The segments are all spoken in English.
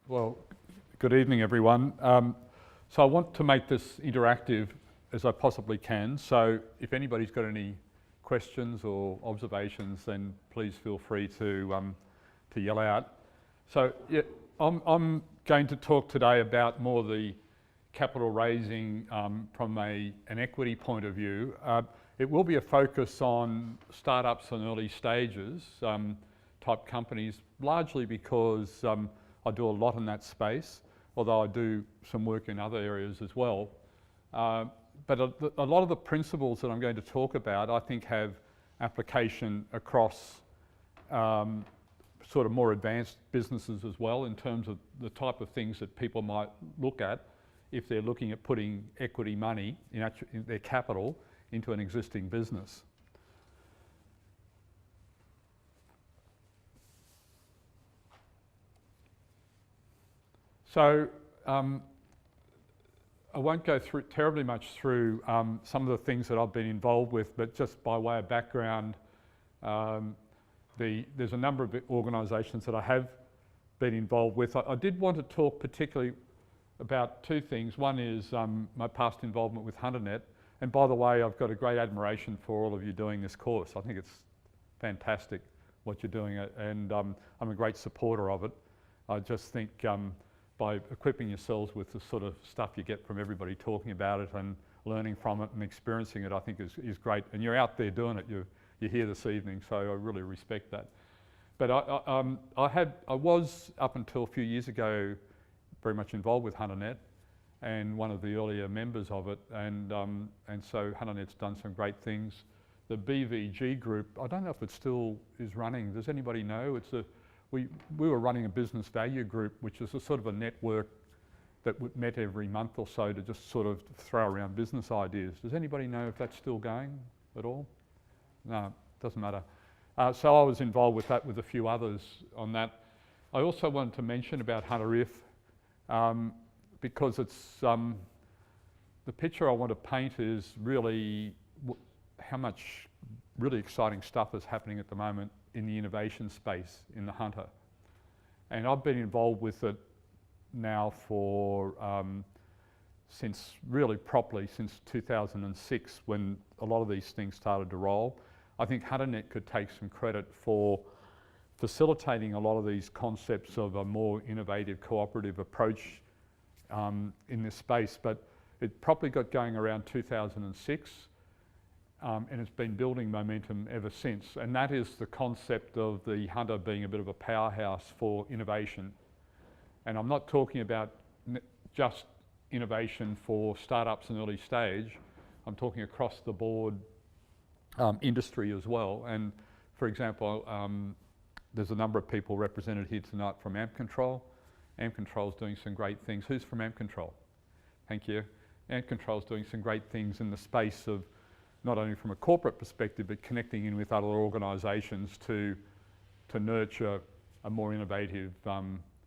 Well, good evening, everyone. So I want to make this interactive as I possibly can. So if anybody's got any questions or observations, then please feel free to yell out. So yeah, I'm going to talk today about more the capital raising from an equity point of view. It will be a focus on startups and early stages type companies, largely because I do a lot in that space, although I do some work in other areas as well. But a lot of the principles that I'm going to talk about, I think, have application across sort of more advanced businesses as well, in terms of the type of things that people might look at if they're looking at putting equity money in their capital into an existing business. So I won't go through terribly much through some of the things that I've been involved with, but just by way of background, there's a number of organisations that I have been involved with. I did want to talk particularly about two things. One is my past involvement with HunterNet, and by the way, I've got a great admiration for all of you doing this course. I think it's fantastic what you're doing, and I'm a great supporter of it. I just think by equipping yourselves with the sort of stuff you get from everybody talking about it and learning from it and experiencing it, I think is great. And you're out there doing it. You're here this evening, so I really respect that. But I was up until a few years ago very much involved with HunterNet and one of the earlier members of it, and so HunterNet's done some great things. The BVG group, I don't know if it still is running. Does anybody know? We were running a business value group, which is a sort of a network that met every month or so to just sort of throw around business ideas. Does anybody know if that's still going at all? No, doesn't matter. So I was involved with that with a few others on that. I also wanted to mention about HunterIF because it's the picture I want to paint is really how much really exciting stuff is happening at the moment in the innovation space in the Hunter. And I've been involved with it now for since 2006, when a lot of these things started to roll. I think HunterNet could take some credit for facilitating a lot of these concepts of a more innovative cooperative approach in this space, but it probably got going around 2006. And it's been building momentum ever since. And that is the concept of the Hunter being a bit of a powerhouse for innovation. And I'm not talking about just innovation for startups and early stage. I'm talking across the board industry as well. And for example, there's a number of people represented here tonight from Ampcontrol. Ampcontrol's doing some great things. Who's from Ampcontrol? Thank you. Ampcontrol's doing some great things in the space of not only from a corporate perspective, but connecting in with other organisations to nurture a more innovative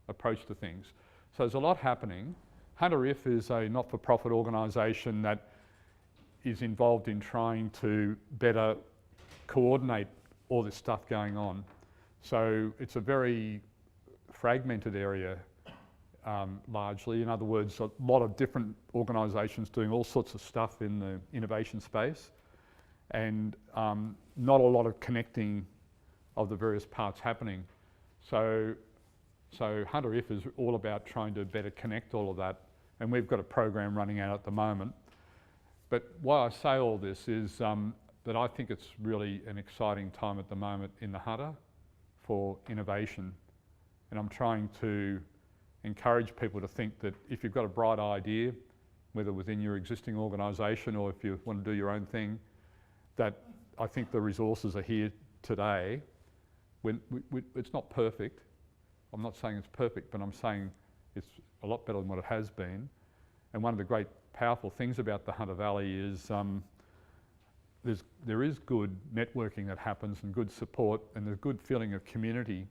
approach to things. So there's a lot happening. HunterIF is a not-for-profit organisation that is involved in trying to better coordinate all this stuff going on. So it's a very fragmented area, largely. In other words, a lot of different organisations doing all sorts of stuff in the innovation space, and not a lot of connecting of the various parts happening. So HunterIF is all about trying to better connect all of that, and we've got a program running out at the moment. But why I say all this is that I think it's really an exciting time at the moment in the Hunter for innovation, and I'm trying to encourage people to think that if you've got a bright idea, whether within your existing organisation or if you want to do your own thing, that I think the resources are here today. It's not perfect. I'm not saying it's perfect, but I'm saying it's a lot better than what it has been. And one of the great powerful things about the Hunter Valley is there is good networking that happens and good support and there's good feeling of community.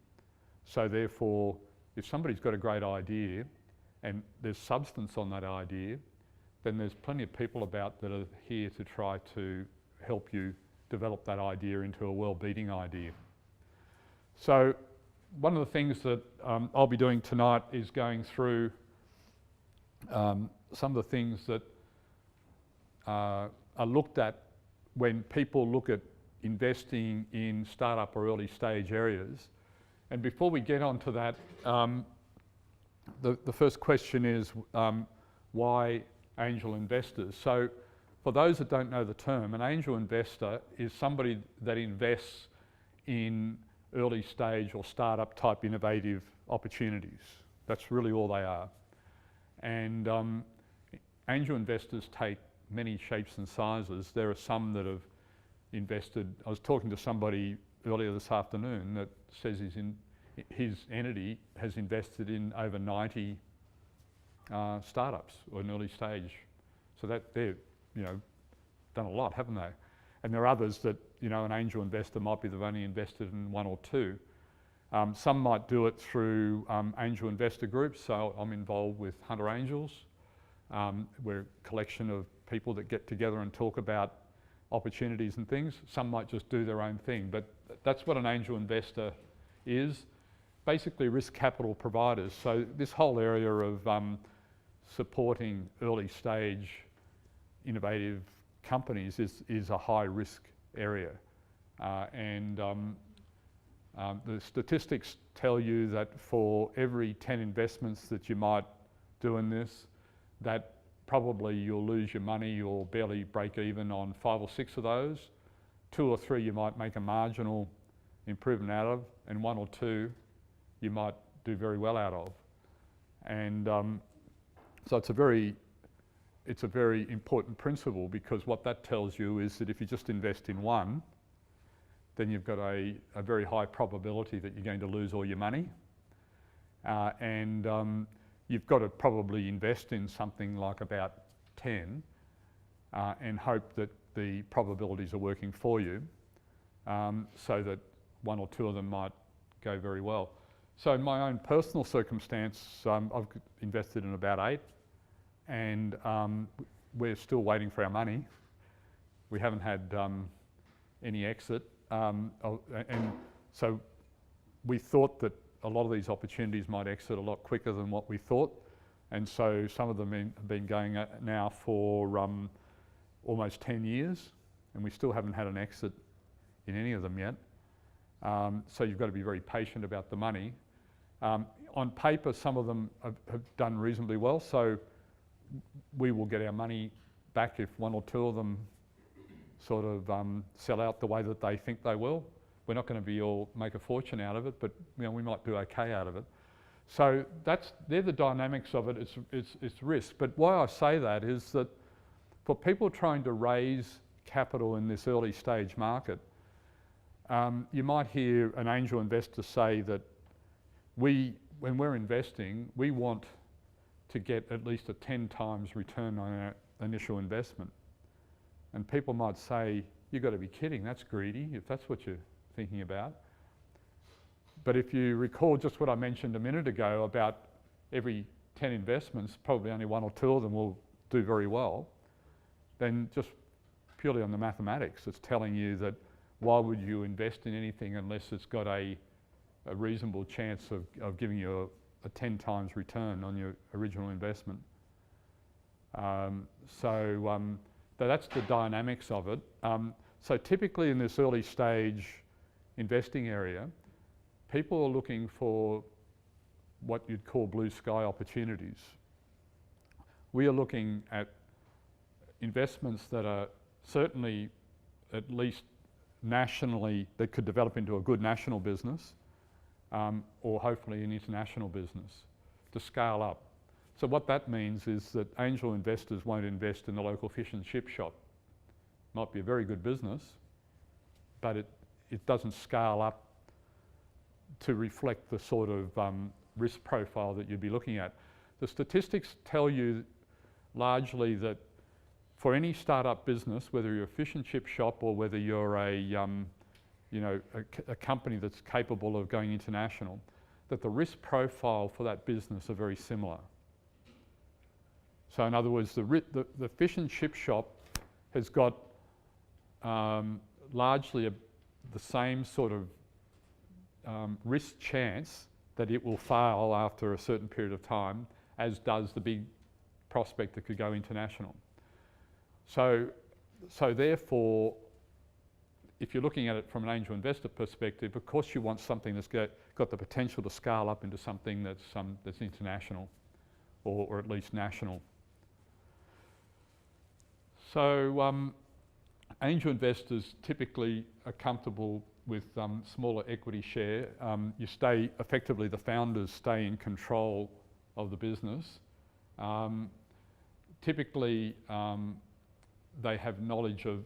So therefore, if somebody's got a great idea and there's substance on that idea, then there's plenty of people about that are here to try to help you develop that idea into a well-beating idea. So one of the things that I'll be doing tonight is going through some of the things that are looked at when people look at investing in startup or early stage areas. And before we get onto that, the first question is why angel investors? So for those that don't know the term, an angel investor is somebody that invests in early stage or startup type innovative opportunities. That's really all they are. And angel investors take many shapes and sizes. There are some that have invested. I was talking to somebody earlier this afternoon that says his entity has invested in over 90 startups or an early stage. So that they've done a lot, haven't they? And there are others that an angel investor might be they've only invested in one or two. Some might do it through angel investor groups. So I'm involved with Hunter Angels. We're a collection of people that get together and talk about opportunities and things. Some might just do their own thing, but that's what an angel investor is. Basically risk capital providers. So this whole area of supporting early stage innovative companies is a high risk area. The statistics tell you that for every 10 investments that you might do in this, that probably you'll lose your money or barely break even on 5 or 6 of those. 2 or 3 you might make a marginal improvement out of, and 1 or 2 you might do very well out of. And so it's a very important principle, because what that tells you is that if you just invest in one, then you've got a very high probability that you're going to lose all your money. You've got to probably invest in something like about 10 and hope that the probabilities are working for you, so that 1 or 2 of them might go very well. So in my own personal circumstance, I've invested in about 8, and we're still waiting for our money. We haven't had any exit. And so we thought that a lot of these opportunities might exit a lot quicker than what we thought. And so some of them have been going now for almost 10 years, and we still haven't had an exit in any of them yet. So you've got to be very patient about the money. On paper, some of them have done reasonably well, so we will get our money back if 1 or 2 of them sort of sell out the way that they think they will. We're not going to be all make a fortune out of it, but we might do okay out of it. So they're the dynamics of it. It's risk. But why I say that is that for people trying to raise capital in this early stage market, you might hear an angel investor say that when we're investing, we want to get at least a 10 times return on our initial investment. And people might say, you've got to be kidding, that's greedy, if that's what you're thinking about. But if you recall just what I mentioned a minute ago about every 10 investments, probably only 1 or 2 of them will do very well, then just purely on the mathematics, it's telling you that why would you invest in anything unless it's got a reasonable chance of giving you a 10 times return on your original investment. So that's the dynamics of it. So typically in this early stage investing area, people are looking for what you'd call blue sky opportunities. We are looking at investments that are certainly at least nationally, that could develop into a good national business, or hopefully an international business to scale up. So what that means is that angel investors won't invest in the local fish and chip shop. Might be a very good business, but it doesn't scale up to reflect the sort of risk profile that you'd be looking at. The statistics tell you largely that for any startup business, whether you're a fish and chip shop or whether you're a company that's capable of going international, that the risk profile for that business are very similar. So in other words, the fish and chip shop has got largely the same sort of risk chance that it will fail after a certain period of time, as does the big prospect that could go international. So therefore, if you're looking at it from an angel investor perspective, of course you want something that's got the potential to scale up into something that's international, or at least national. So angel investors typically are comfortable with smaller equity share. Effectively the founders stay in control of the business. Typically they have knowledge of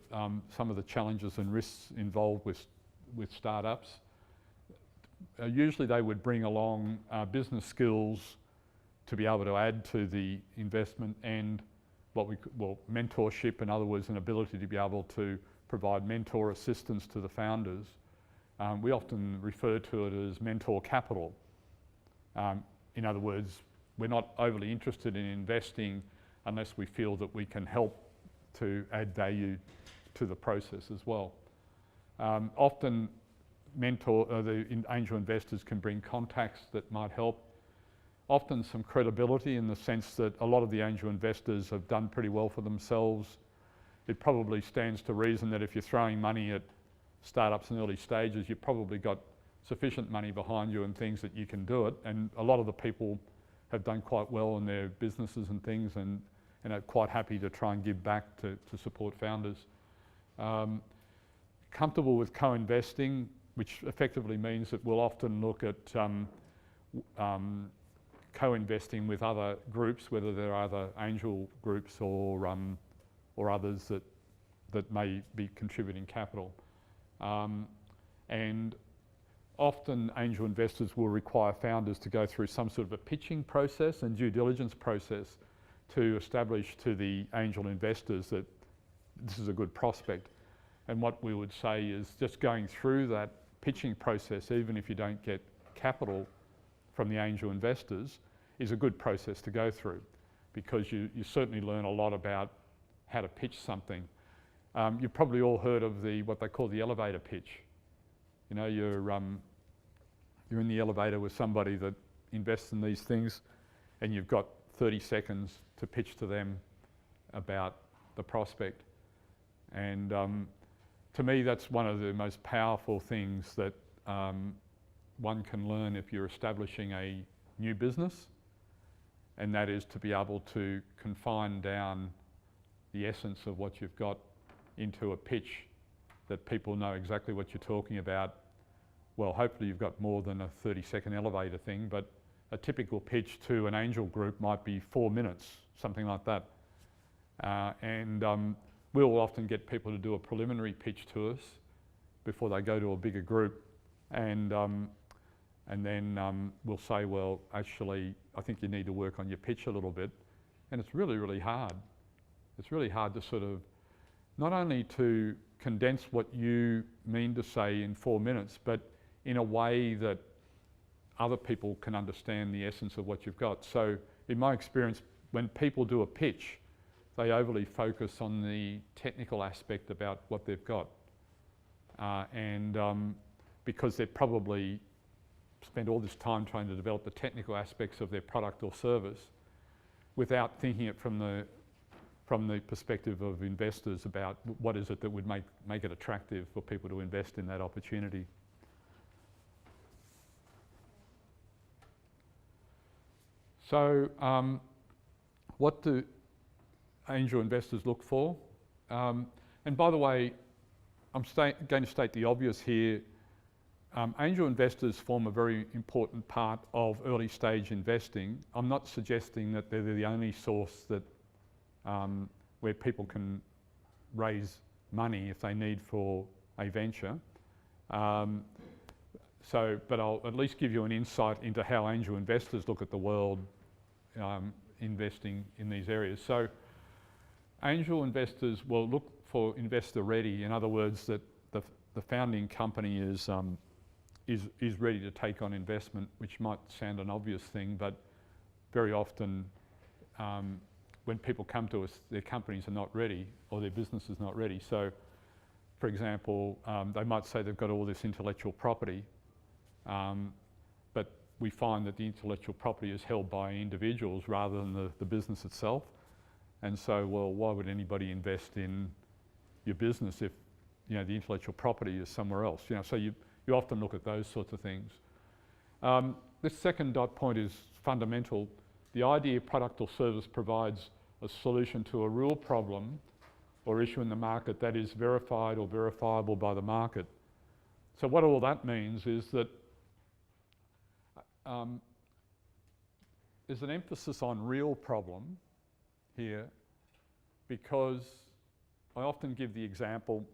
some of the challenges and risks involved with startups. Usually they would bring along business skills to be able to add to the investment, and mentorship, in other words, an ability to be able to provide mentor assistance to the founders. We often refer to it as mentor capital. In other words, we're not overly interested in investing unless we feel that we can help to add value to the process as well. Often the angel investors can bring contacts that might help. Often some credibility, in the sense that a lot of the angel investors have done pretty well for themselves. It probably stands to reason that if you're throwing money at startups in early stages, you've probably got sufficient money behind you and things that you can do it. And a lot of the people have done quite well in their businesses and things, and are quite happy to try and give back to support founders. Comfortable with co-investing, which effectively means that we'll often look at co-investing with other groups, whether they're other angel groups or others that may be contributing capital. And often angel investors will require founders to go through some sort of a pitching process and due diligence process to establish to the angel investors that this is a good prospect. And what we would say is just going through that pitching process, even if you don't get capital from the angel investors, is a good process to go through, because you certainly learn a lot about how to pitch something. You've probably all heard of what they call the elevator pitch. You know, you're in the elevator with somebody that invests in these things, and you've got 30 seconds to pitch to them about the prospect. And to me, that's one of the most powerful things that one can learn if you're establishing a new business, and that is to be able to confine down the essence of what you've got into a pitch that people know exactly what you're talking about. Well, hopefully you've got more than a 30-second elevator thing, but a typical pitch to an angel group might be 4 minutes, something like that. We'll often get people to do a preliminary pitch to us before they go to a bigger group, and then we'll say, well, actually, I think you need to work on your pitch a little bit. And it's really, really hard. It's really hard to sort of, not only to condense what you mean to say in 4 minutes, but in a way that other people can understand the essence of what you've got. So in my experience, when people do a pitch, they overly focus on the technical aspect about what they've got. Because they've probably spent all this time trying to develop the technical aspects of their product or service without thinking it from the perspective of investors about what is it that would make it attractive for people to invest in that opportunity. So what do angel investors look for? And by the way, I'm going to state the obvious here. Angel investors form a very important part of early stage investing. I'm not suggesting that they're the only source that where people can raise money if they need for a venture. But I'll at least give you an insight into how angel investors look at the world investing in these areas. So angel investors will look for investor ready. In other words, that the founding company is ready to take on investment, which might sound an obvious thing, but very often when people come to us, their companies are not ready or their business is not ready. So, for example, they might say they've got all this intellectual property, But we find that the intellectual property is held by individuals rather than the business itself. And so, well, why would anybody invest in your business if, you know, the intellectual property is somewhere else? You know, so you often look at those sorts of things. This second dot point is fundamental. The idea, product or service provides a solution to a real problem or issue in the market that is verified or verifiable by the market. So what all that means is that there's an emphasis on real problem here, because I often give the example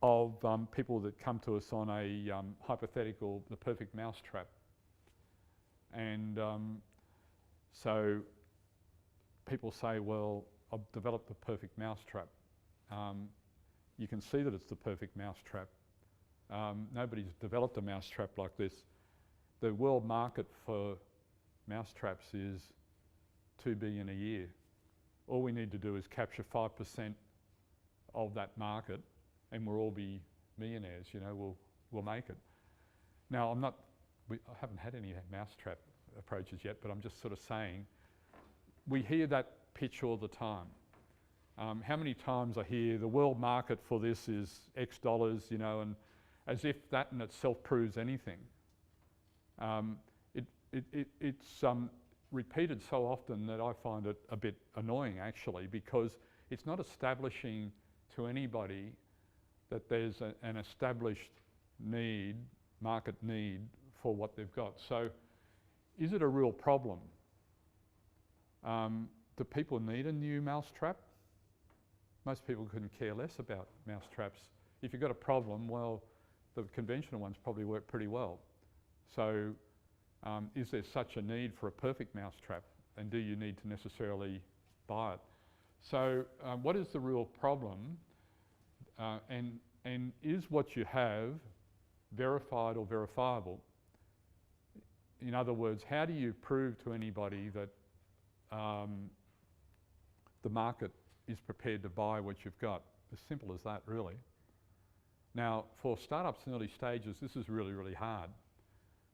of people that come to us on a hypothetical, the perfect mousetrap. And so people say, well, I've developed the perfect mousetrap. You can see that it's the perfect mousetrap. Nobody's developed a mousetrap like this. The world market for mousetraps is $2 billion a year. All we need to do is capture 5% of that market and we'll all be millionaires, you know, we'll make it. Now, I haven't had any mousetrap approaches yet, but I'm just sort of saying, we hear that pitch all the time. How many times I hear the world market for this is X dollars, you know, and as if that in itself proves anything. It's repeated so often that I find it a bit annoying, actually, because it's not establishing to anybody that there's an established need, market need for what they've got. So is it a real problem? Do people need a new mousetrap? Most people couldn't care less about mousetraps. If you've got a problem, well, the conventional ones probably work pretty well. So is there such a need for a perfect mousetrap, and do you need to necessarily buy it? So what is the real problem, and is what you have verified or verifiable? In other words, how do you prove to anybody that the market is prepared to buy what you've got? As simple as that, really. Now, for startups in early stages, this is really, really hard,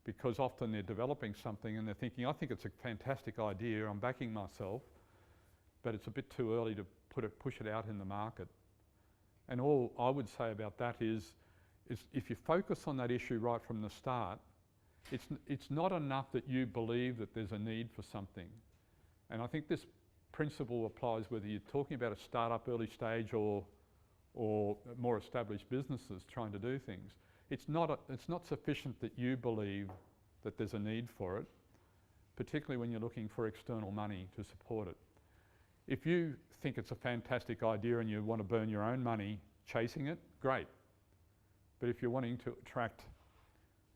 because often they're developing something and they're thinking, I think it's a fantastic idea, I'm backing myself, but it's a bit too early to push it out in the market. And all I would say about that is if you focus on that issue right from the start, it's not enough that you believe that there's a need for something. And I think this principle applies whether you're talking about a startup early stage or more established businesses trying to do things. It's not sufficient that you believe that there's a need for it, particularly when you're looking for external money to support it. If you think it's a fantastic idea and you want to burn your own money chasing it, great. But if you're wanting to attract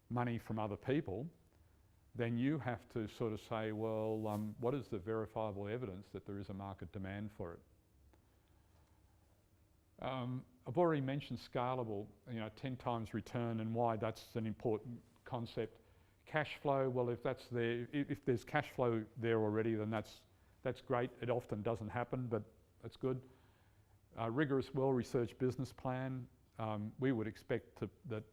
money from other people, then you have to sort of say, well, what is the verifiable evidence that there is a market demand for it? I've already mentioned scalable, 10 times return, and why that's an important concept. Cash flow, well, if that's there, if there's cash flow there already, then that's great. It often doesn't happen, but that's good. Rigorous, well-researched business plan. We would expect that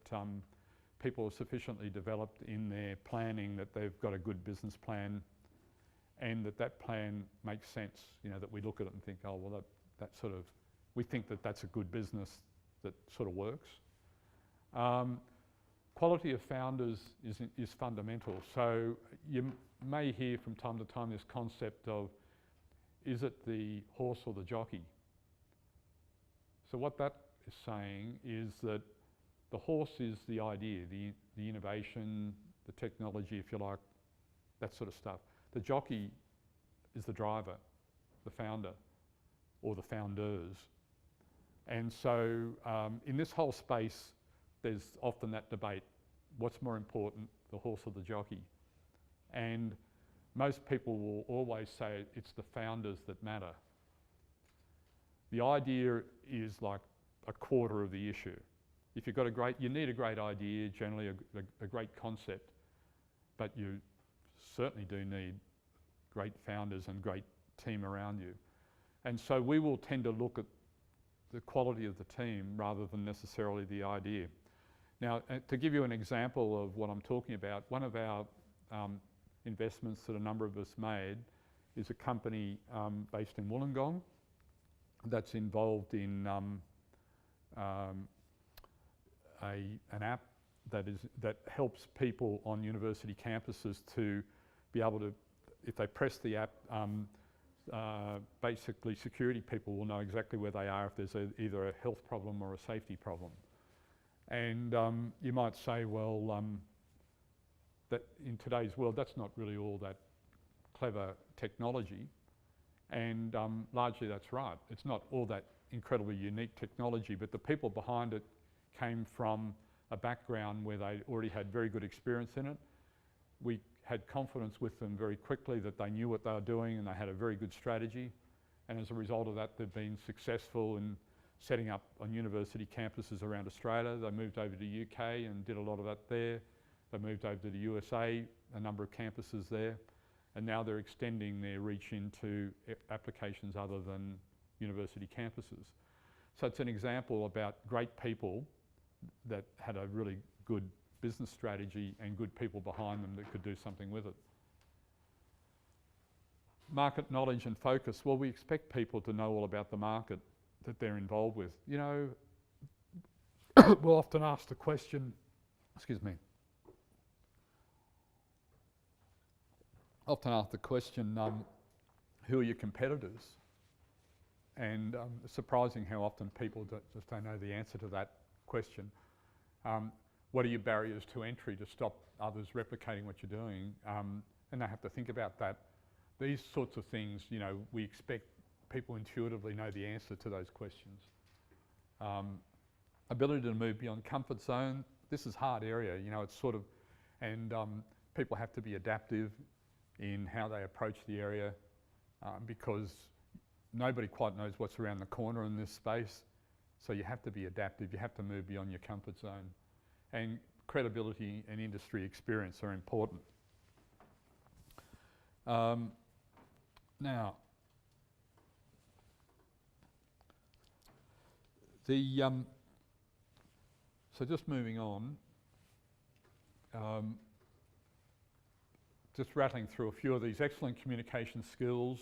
people are sufficiently developed in their planning that they've got a good business plan, and that plan makes sense. That we look at it and think, oh, well, that sort of, we think that that's a good business that sort of works. Quality of founders is fundamental. So you may hear from time to time this concept of, is it the horse or the jockey? So what that is saying is that the horse is the idea, the innovation, the technology, if you like, that sort of stuff. The jockey is the driver, the founder, or the founders. And so in this whole space, there's often that debate. What's more important, the horse or the jockey? And most people will always say it's the founders that matter. The idea is like a quarter of the issue. If you've got you need a great idea, generally a great concept, but you certainly do need great founders and great team around you. And so we will tend to look at the quality of the team rather than necessarily the idea. Now, to give you an example of what I'm talking about, one of our investments that a number of us made is a company based in Wollongong that's involved in an app that helps people on university campuses to be able to, if they press the app, basically security people will know exactly where they are if there's either a health problem or a safety problem. And you might say, well, that in today's world, that's not really all that clever technology. And largely that's right. It's not all that incredibly unique technology, but the people behind it came from a background where they already had very good experience in it. We had confidence with them very quickly that they knew what they were doing and they had a very good strategy. And as a result of that, they've been successful in setting up on university campuses around Australia. They moved over to the UK and did a lot of that there. They moved over to the USA, a number of campuses there. And now they're extending their reach into applications other than university campuses. So it's an example about great people that had a really good business strategy and good people behind them that could do something with it. Market knowledge and focus. Well, we expect people to know all about the market that they're involved with. You know, we'll often ask the question, who are your competitors? And it's surprising how often people just don't know the answer to that question. What are your barriers to entry to stop others replicating what you're doing? And they have to think about that. These sorts of things, you know, we expect people intuitively know the answer to those questions. Ability to move beyond comfort zone. This is a hard area, you know, it's sort of, and people have to be adaptive in how they approach the area because nobody quite knows what's around the corner in this space. So you have to be adaptive, you have to move beyond your comfort zone. And credibility and industry experience are important. Now, so just moving on, just rattling through a few of these excellent communication skills,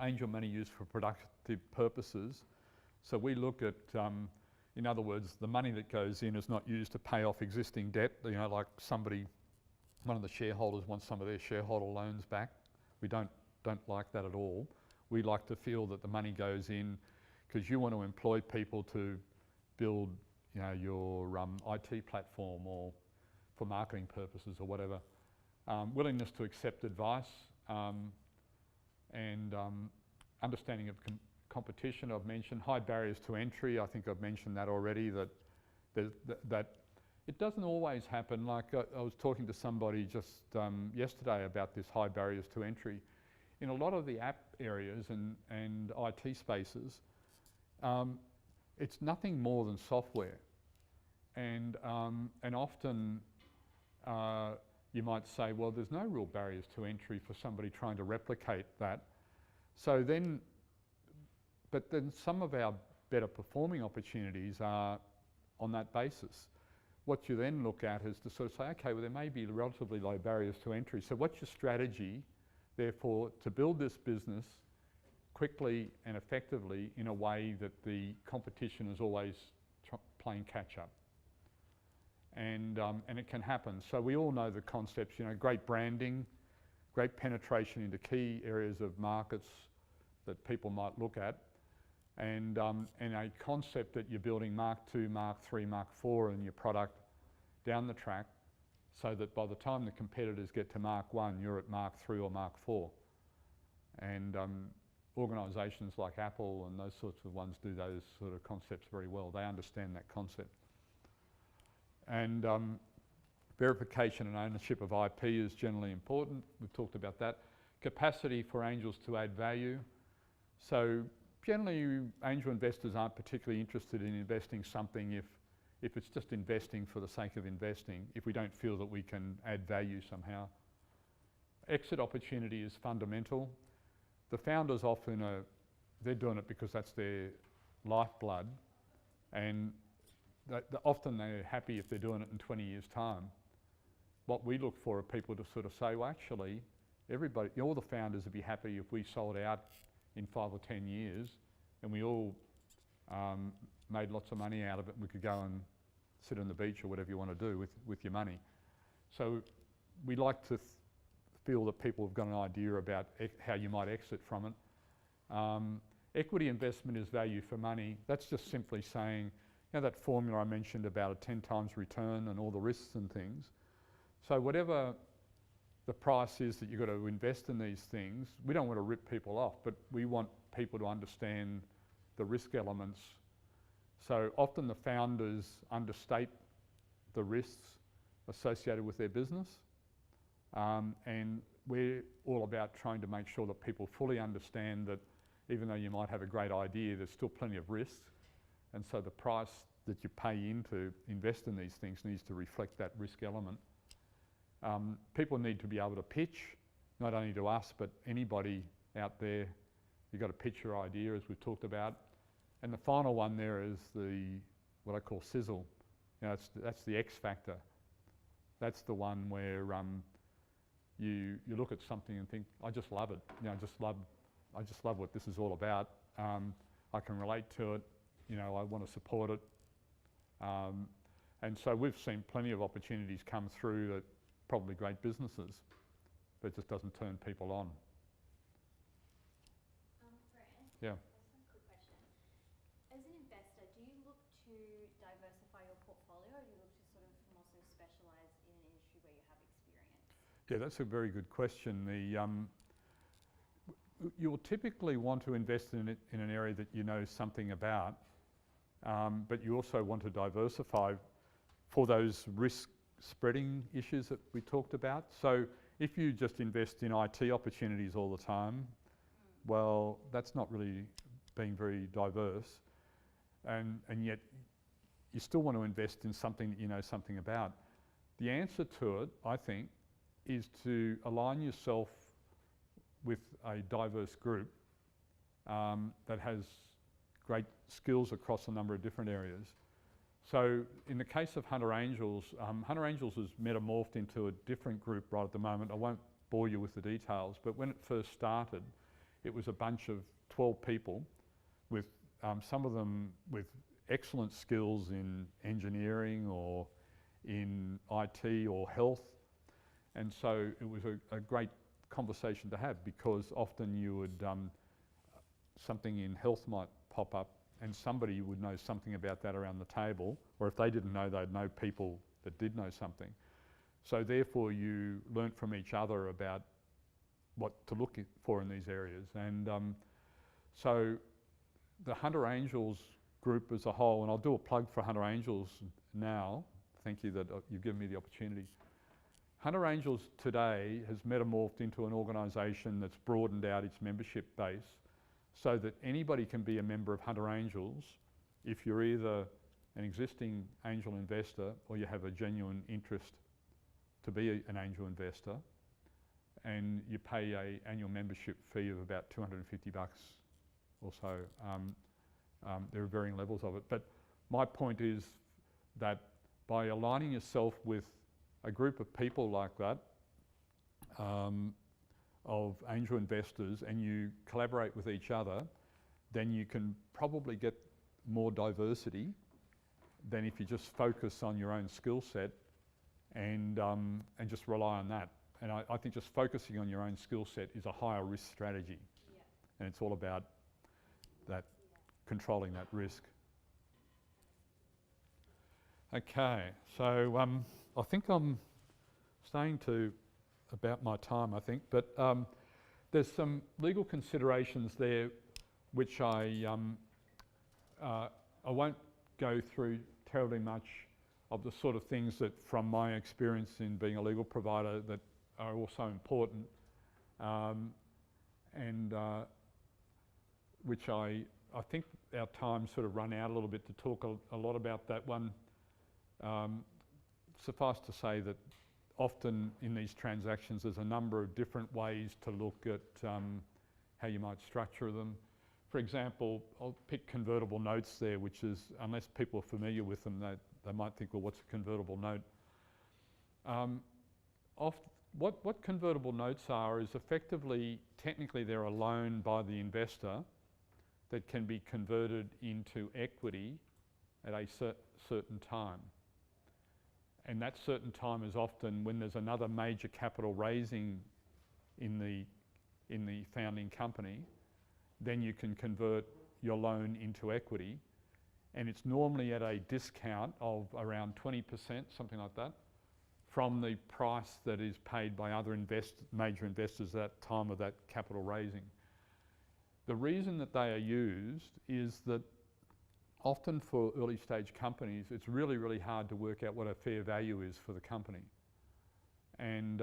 angel money used for productive purposes. So we look at, in other words, the money that goes in is not used to pay off existing debt. You know, like one of the shareholders wants some of their shareholder loans back. We don't like that at all. We like to feel that the money goes in because you want to employ people to build, you know, your IT platform or for marketing purposes or whatever. Willingness to accept advice and understanding of competition. I've mentioned high barriers to entry. I think I've mentioned that already. That it doesn't always happen. Like I was talking to somebody just yesterday about this high barriers to entry. In a lot of the app areas and IT spaces, it's nothing more than software, and often you might say, well, there's no real barriers to entry for somebody trying to replicate that. So then, but then some of our better performing opportunities are on that basis. What you then look at is to sort of say, okay, well, there may be relatively low barriers to entry. So what's your strategy, therefore, to build this business quickly and effectively in a way that the competition is always playing catch up? And it can happen. So we all know the concepts, you know, great branding, great penetration into key areas of markets that people might look at, and a concept that you're building Mark II, Mark III, Mark IV in your product down the track, so that by the time the competitors get to Mark I, you're at Mark III or Mark IV. And organisations like Apple and those sorts of ones do those sort of concepts very well. They understand that concept. And verification and ownership of IP is generally important. We've talked about that. Capacity for angels to add value. So generally, angel investors aren't particularly interested in investing something if it's just investing for the sake of investing, if we don't feel that we can add value somehow. Exit opportunity is fundamental. The founders often they're doing it because that's their lifeblood, and often they're happy if they're doing it in 20 years' time. What we look for are people to sort of say, well, actually, everybody, all the founders would be happy if we sold out in 5 or 10 years and we all made lots of money out of it and we could go and sit on the beach or whatever you want to do with your money. So we like to feel that people have got an idea about how you might exit from it. Equity investment is value for money. That's just simply saying, you know, that formula I mentioned about a 10 times return and all the risks and things. So whatever the price is that you've got to invest in these things, we don't want to rip people off, but we want people to understand the risk elements. So often the founders understate the risks associated with their business, and we're all about trying to make sure that people fully understand that even though you might have a great idea, there's still plenty of risks, and so the price that you pay in to invest in these things needs to reflect that risk element. People need to be able to pitch, not only to us, but anybody out there. You've got to pitch your idea, as we've talked about. And the final one there is what I call sizzle. You know, that's the X factor. That's the one where you look at something and think, I just love it. You know, I just love what this is all about. I can relate to it. You know, I want to support it. And so we've seen plenty of opportunities come through that probably great businesses, but it just doesn't turn people on. Grant? Yeah. That's a good question. As an investor, do you look to diversify your portfolio, or do you look to sort of more so specialise in an industry where you have experience? Yeah, that's a very good question. You'll typically want to invest in an area that you know something about, but you also want to diversify for those risk spreading issues that we talked about. So if you just invest in IT opportunities all the time, well, that's not really being very diverse, and yet you still want to invest in something that you know something about. The answer to it, I think, is to align yourself with a diverse group that has great skills across a number of different areas. So in the case of Hunter Angels, Hunter Angels has metamorphed into a different group right at the moment. I won't bore you with the details, but when it first started, it was a bunch of 12 people with some of them with excellent skills in engineering or in IT or health. And so it was a great conversation to have, because often you would, something in health might pop up and somebody would know something about that around the table, or if they didn't know, they'd know people that did know something. So therefore you learnt from each other about what to look for in these areas. And so the Hunter Angels group as a whole, and I'll do a plug for Hunter Angels now, thank you that you've given me the opportunity. Hunter Angels today has metamorphed into an organisation that's broadened out its membership base so that anybody can be a member of Hunter Angels if you're either an existing angel investor or you have a genuine interest to be an angel investor, and you pay an annual membership fee of about $250 or so. There are varying levels of it, but my point is that by aligning yourself with a group of people like that, of angel investors, and you collaborate with each other, then you can probably get more diversity than if you just focus on your own skill set and just rely on that. And I think just focusing on your own skill set is a higher risk strategy. Yeah. And it's all about that, controlling that risk. Okay, so I think I'm staying to about my time, I think, but there's some legal considerations there which I won't go through terribly much of the sort of things that, from my experience in being a legal provider, that are also important, and which I think our time's sort of run out a little bit to talk a lot about that one. Suffice to say that often in these transactions there's a number of different ways to look at how you might structure them. for example, I'll pick convertible notes there, which is, unless people are familiar with them, they might think, well, what's a convertible note? What convertible notes are is effectively, technically they're a loan by the investor that can be converted into equity at a certain time. And that certain time is often when there's another major capital raising in the founding company, then you can convert your loan into equity. And it's normally at a discount of around 20%, something like that, from the price that is paid by other major investors at that time of that capital raising. The reason that they are used is that often for early stage companies, it's really, really hard to work out what a fair value is for the company. And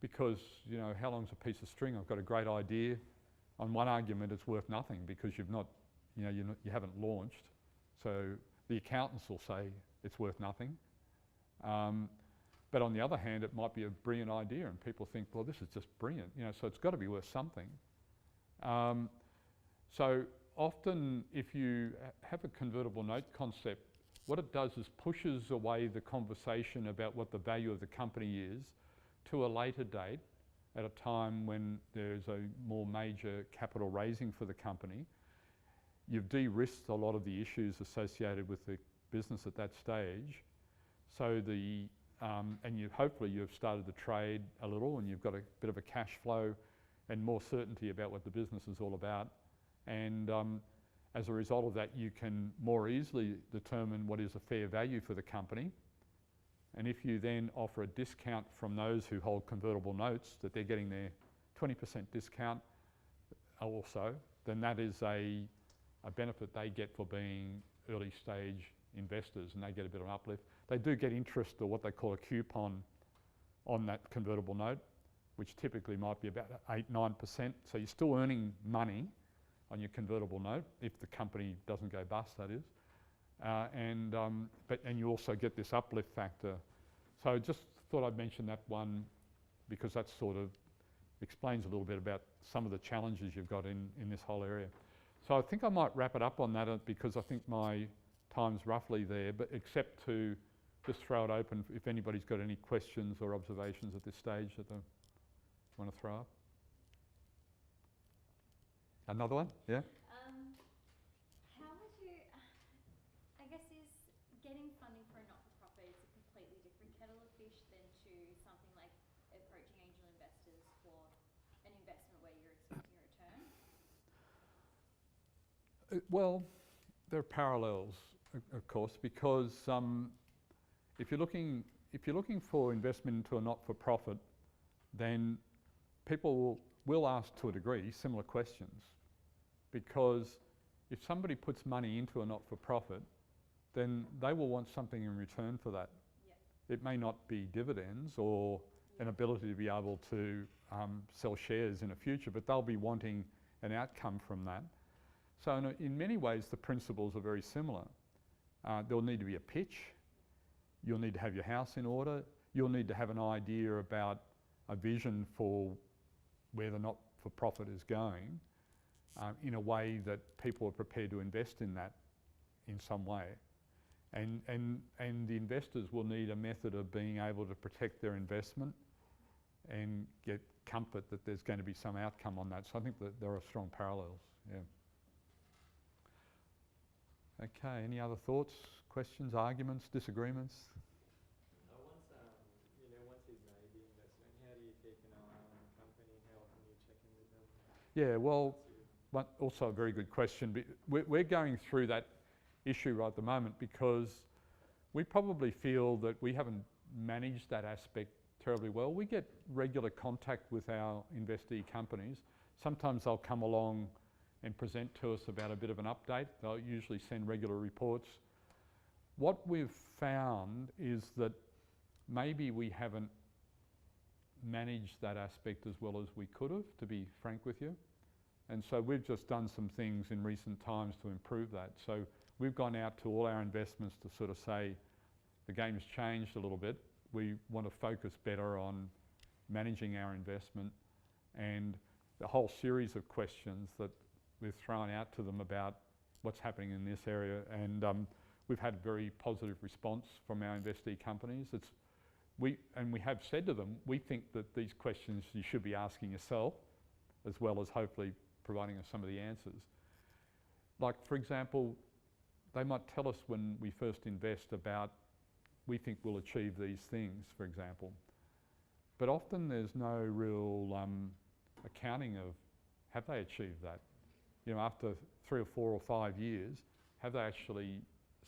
because, you know, how long's a piece of string? I've got a great idea. On one argument, it's worth nothing because you've not, you know, you haven't launched. So the accountants will say it's worth nothing. But on the other hand, it might be a brilliant idea and people think, well, this is just brilliant, you know, so it's got to be worth something. So often if you have a convertible note concept, what it does is pushes away the conversation about what the value of the company is to a later date at a time when there's a more major capital raising for the company. You've de-risked a lot of the issues associated with the business at that stage. So and hopefully you've started to trade a little and you've got a bit of a cash flow and more certainty about what the business is all about. And as a result of that, you can more easily determine what is a fair value for the company. And if you then offer a discount from those who hold convertible notes, that they're getting their 20% discount also, then that is a benefit they get for being early stage investors, and they get a bit of an uplift. They do get interest, or what they call a coupon, on that convertible note, which typically might be about 8-9%. So you're still earning money on your convertible note if the company doesn't go bust, that is. And you also get this uplift factor. So just thought I'd mention that one because that sort of explains a little bit about some of the challenges you've got in this whole area. So I think I might wrap it up on that because I think my time's roughly there, but except to just throw it open if anybody's got any questions or observations at this stage that they want to throw up. Another one? Yeah? How would you, I guess, is getting funding for a not-for-profit is a completely different kettle of fish than to something like approaching angel investors for an investment where you're expecting a return? Well, there are parallels, of course, because if you're looking for investment into a not-for-profit, then people will ask to a degree similar questions, because if somebody puts money into a not-for-profit, then they will want something in return for that. Yeah. It may not be dividends or an ability to be able to sell shares in the future, but they'll be wanting an outcome from that. So in many ways, the principles are very similar. There'll need to be a pitch. You'll need to have your house in order. You'll need to have an idea about a vision for where the not-for-profit is going in a way that people are prepared to invest in that in some way. And the investors will need a method of being able to protect their investment and get comfort that there's going to be some outcome on that. So I think that there are strong parallels, yeah. Okay, any other thoughts, questions, arguments, disagreements? Once you've made the investment, how do you keep an eye on the company? How often do you check in with them? Yeah, well, also a very good question. We're going through that issue right at the moment because we probably feel that we haven't managed that aspect terribly well. We get regular contact with our investee companies. Sometimes they'll come along and present to us about a bit of an update. They'll usually send regular reports. What we've found is that maybe we haven't managed that aspect as well as we could have, to be frank with you. And so we've just done some things in recent times to improve that. So we've gone out to all our investments to sort of say, the game's changed a little bit. We want to focus better on managing our investment, and the whole series of questions that we've thrown out to them about what's happening in this area, and we've had very positive response from our investee companies. We have said to them, we think that these questions you should be asking yourself, as well as hopefully providing us some of the answers. Like, for example, they might tell us when we first invest about, we think we'll achieve these things, for example. But often there's no real accounting of, have they achieved that? You know, after 3 or 4 or 5 years, have they actually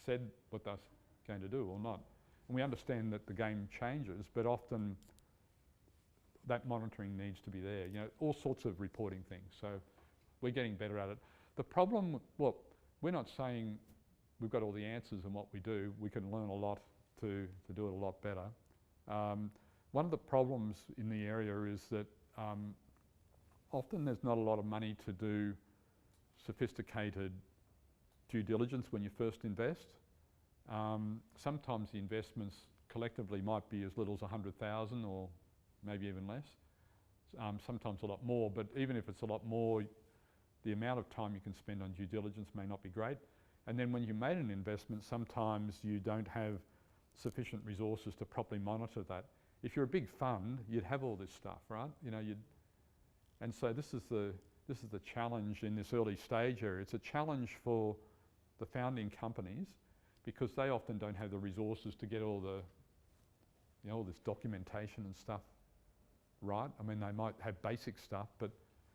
said what they're going to do or not? And we understand that the game changes, but often that monitoring needs to be there. You know, all sorts of reporting things. So we're getting better at it. The problem, well, we're not saying we've got all the answers in what we do. We can learn a lot to do it a lot better. One of the problems in the area is that often there's not a lot of money to do sophisticated due diligence when you first invest. Sometimes the investments collectively might be as little as 100,000 or maybe even less. Sometimes a lot more, but even if it's a lot more, the amount of time you can spend on due diligence may not be great. And then when you made an investment, sometimes you don't have sufficient resources to properly monitor that. If you're a big fund, you'd have all this stuff, right? You know, and so this is the challenge in this early stage area. It's a challenge for the founding companies because they often don't have the resources to get all the, you know, all this documentation and stuff right. I mean, they might have basic stuff, but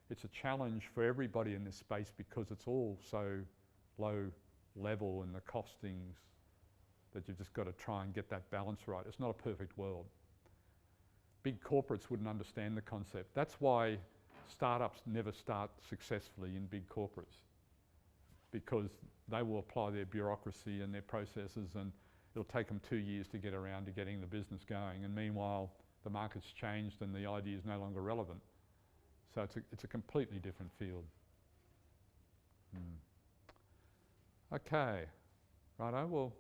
it's a challenge for everybody in this space because it's all so low level in the costings that you've just got to try and get that balance right. It's not a perfect world. Big corporates wouldn't understand the concept. That's why startups never start successfully in big corporates, because they will apply their bureaucracy and their processes, and it'll take them 2 years to get around to getting the business going. And meanwhile, the market's changed and the idea is no longer relevant. So it's a completely different field. Okay, righto. Well,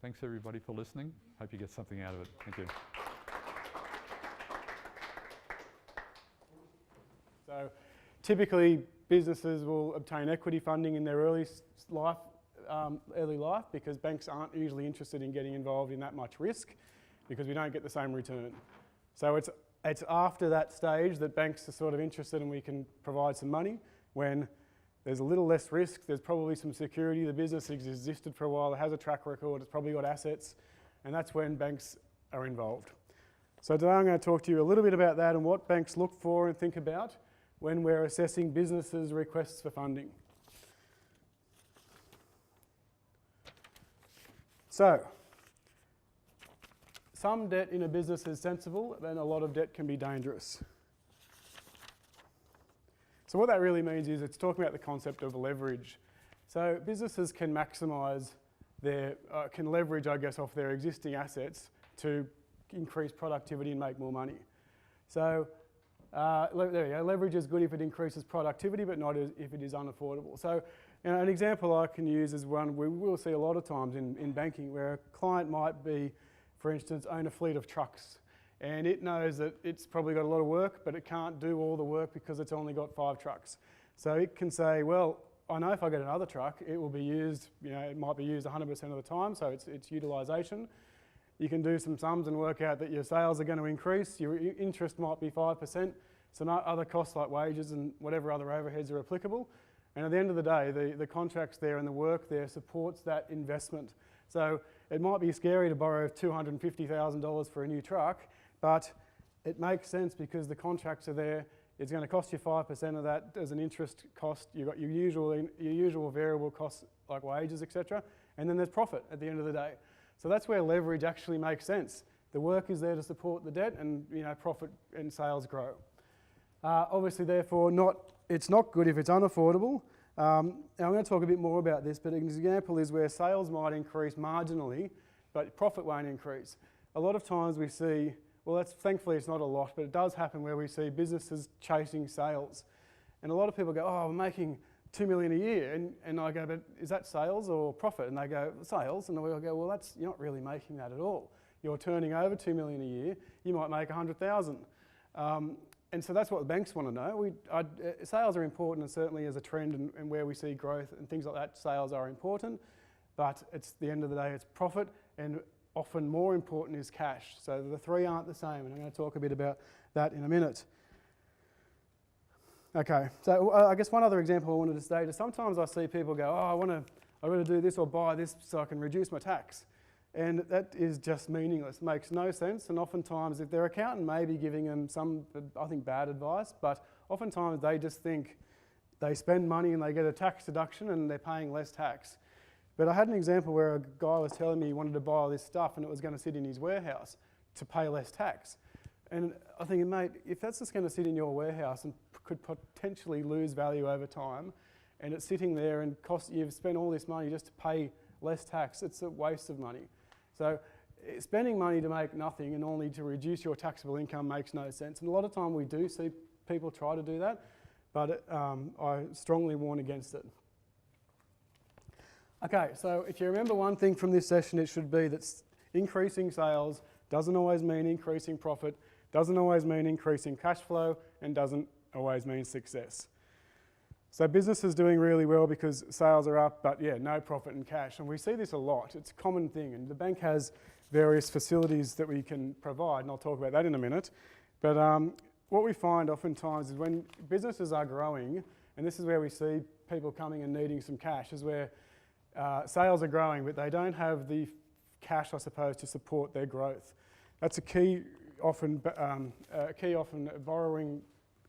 thanks everybody for listening. Hope you get something out of it. Thank you. So typically businesses will obtain equity funding in their early life because banks aren't usually interested in getting involved in that much risk because we don't get the same return. So it's after that stage that banks are sort of interested and we can provide some money when there's a little less risk, there's probably some security, the business has existed for a while, it has a track record, it's probably got assets, and that's when banks are involved. So today I'm going to talk to you a little bit about that and what banks look for and think about when we're assessing businesses' requests for funding. So, some debt in a business is sensible, then a lot of debt can be dangerous. So what that really means is it's talking about the concept of leverage. So businesses can maximise can leverage, I guess, off their existing assets to increase productivity and make more money. So there you go. Leverage is good if it increases productivity, but not if it is unaffordable. So you know, an example I can use is one we will see a lot of times in banking where a client might be, for instance, own a fleet of trucks. And it knows that it's probably got a lot of work, but it can't do all the work because it's only got 5 trucks. So it can say, well, I know if I get another truck, it will be used, you know, it might be used 100% of the time, so it's utilisation. You can do some sums and work out that your sales are going to increase, your interest might be 5%, some other costs like wages and whatever other overheads are applicable. And at the end of the day, the contracts there and the work there supports that investment. So it might be scary to borrow $250,000 for a new truck, but it makes sense because the contracts are there. It's going to cost you 5% of that as an interest cost. You've got your usual variable costs like wages, etc. And then there's profit at the end of the day. So that's where leverage actually makes sense. The work is there to support the debt and profit and sales grow. Obviously, therefore, it's not good if it's unaffordable. And I'm going to talk a bit more about this, but an example is where sales might increase marginally, but profit won't increase. A lot of times we see, well, thankfully it's not a lot, but it does happen where we see businesses chasing sales. And a lot of people go, oh, we're making $2 million a year. And I go, but is that sales or profit? And they go, sales. And we all go, well, you're not really making that at all. You're turning over $2 million a year. You might make 100,000. And so that's what the banks want to know. Sales are important, and certainly as a trend and where we see growth and things like that, sales are important. But it's the end of the day, it's profit, and often more important is cash. So the three aren't the same, and I'm going to talk a bit about that in a minute. Okay, so I guess one other example I wanted to state is sometimes I see people go, oh, I want to do this or buy this so I can reduce my tax. And that is just meaningless, makes no sense. And oftentimes, if their accountant may be giving them some, I think, bad advice, but oftentimes they just think they spend money and they get a tax deduction and they're paying less tax. But I had an example where a guy was telling me he wanted to buy all this stuff and it was going to sit in his warehouse to pay less tax. And I think, mate, if that's just going to sit in your warehouse and could potentially lose value over time, and it's sitting there and you've spent all this money just to pay less tax, it's a waste of money. So spending money to make nothing and only to reduce your taxable income makes no sense. And a lot of time we do see people try to do that, but I strongly warn against it. Okay, so if you remember one thing from this session, it should be that increasing sales doesn't always mean increasing profit, doesn't always mean increasing cash flow, and doesn't always mean success. So business is doing really well because sales are up, but yeah, no profit and cash. And we see this a lot. It's a common thing. And the bank has various facilities that we can provide, and I'll talk about that in a minute. But what we find oftentimes is when businesses are growing, and this is where we see people coming and needing some cash, is where sales are growing, but they don't have the cash, I suppose, to support their growth. That's a key often borrowing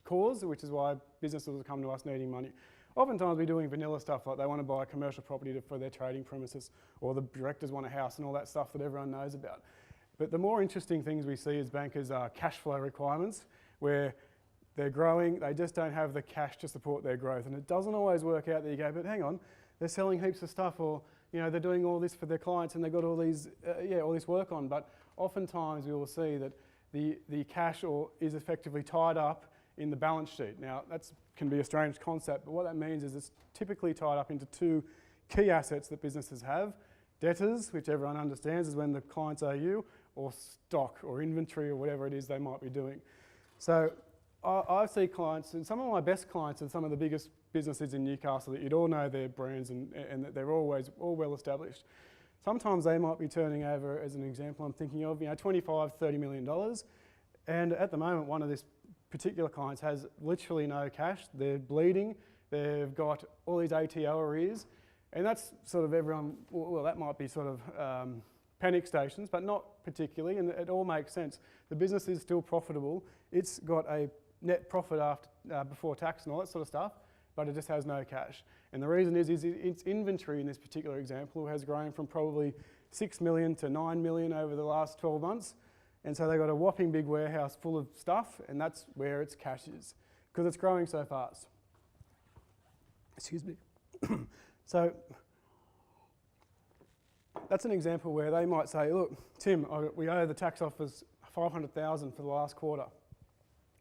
cause, which is why businesses will come to us needing money. Oftentimes we're doing vanilla stuff, like they want to buy a commercial property for their trading premises, or the directors want a house and all that stuff that everyone knows about. But the more interesting things we see as bankers are cash flow requirements, where they're growing, they just don't have the cash to support their growth. And it doesn't always work out that you go, but hang on, they're selling heaps of stuff, or they're doing all this for their clients and they've got all these, all this work on. But oftentimes we will see that the cash is effectively tied up in the balance sheet. Now, that can be a strange concept, but what that means is it's typically tied up into two key assets that businesses have. Debtors, which everyone understands is when the clients owe you, or stock or inventory or whatever it is they might be doing. So I see clients, and some of my best clients are some of the biggest businesses in Newcastle that you'd all know their brands and that they're always all well established. Sometimes they might be turning over, as an example I'm thinking of, $25, $30 million. And at the moment, one of this particular clients has literally no cash. They're bleeding. They've got all these ATO arrears. And that's sort of everyone, well, that might be sort of panic stations, but not particularly, and it all makes sense. The business is still profitable. It's got a net profit before tax and all that sort of stuff, but it just has no cash. And the reason is its inventory in this particular example has grown from probably 6 million to 9 million over the last 12 months. And so they've got a whopping big warehouse full of stuff, and that's where its cash is, because it's growing so fast. Excuse me. So that's an example where they might say, look, Tim, we owe the tax office $500,000 for the last quarter.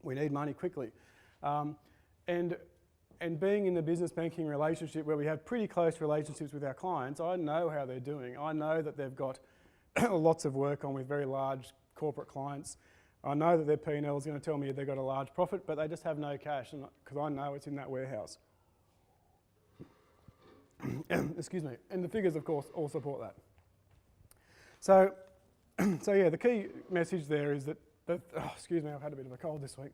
We need money quickly. And being in the business banking relationship where we have pretty close relationships with our clients, I know how they're doing. I know that they've got lots of work on with very large corporate clients. I know that their P&L is going to tell me they've got a large profit, but they just have no cash because I know it's in that warehouse. Excuse me. And the figures, of course, all support that. So yeah, the key message there is that excuse me, I've had a bit of a cold this week.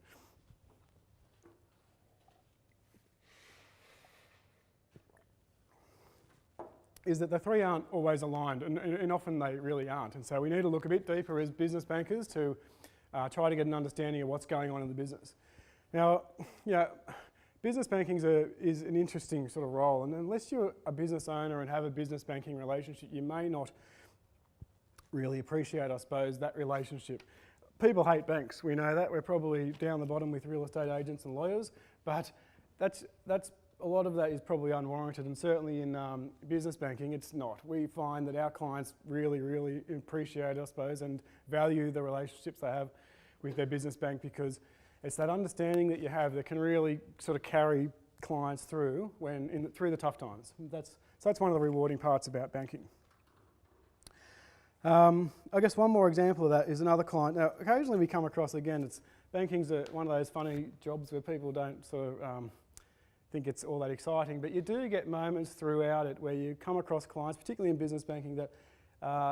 Is that the three aren't always aligned, and often they really aren't. And so we need to look a bit deeper as business bankers to try to get an understanding of what's going on in the business. Now, business banking is an interesting sort of role, and unless you're a business owner and have a business banking relationship, you may not really appreciate, I suppose, that relationship. People hate banks, we know that. We're probably down the bottom with real estate agents and lawyers, but that's a lot of that is probably unwarranted, and certainly in business banking, it's not. We find that our clients really, really appreciate, I suppose, and value the relationships they have with their business bank, because it's that understanding that you have that can really sort of carry clients through through the tough times. So that's one of the rewarding parts about banking. I guess one more example of that is another client. Now, occasionally we come across, again, it's banking's one of those funny jobs where people don't sort of think it's all that exciting, but you do get moments throughout it where you come across clients, particularly in business banking, that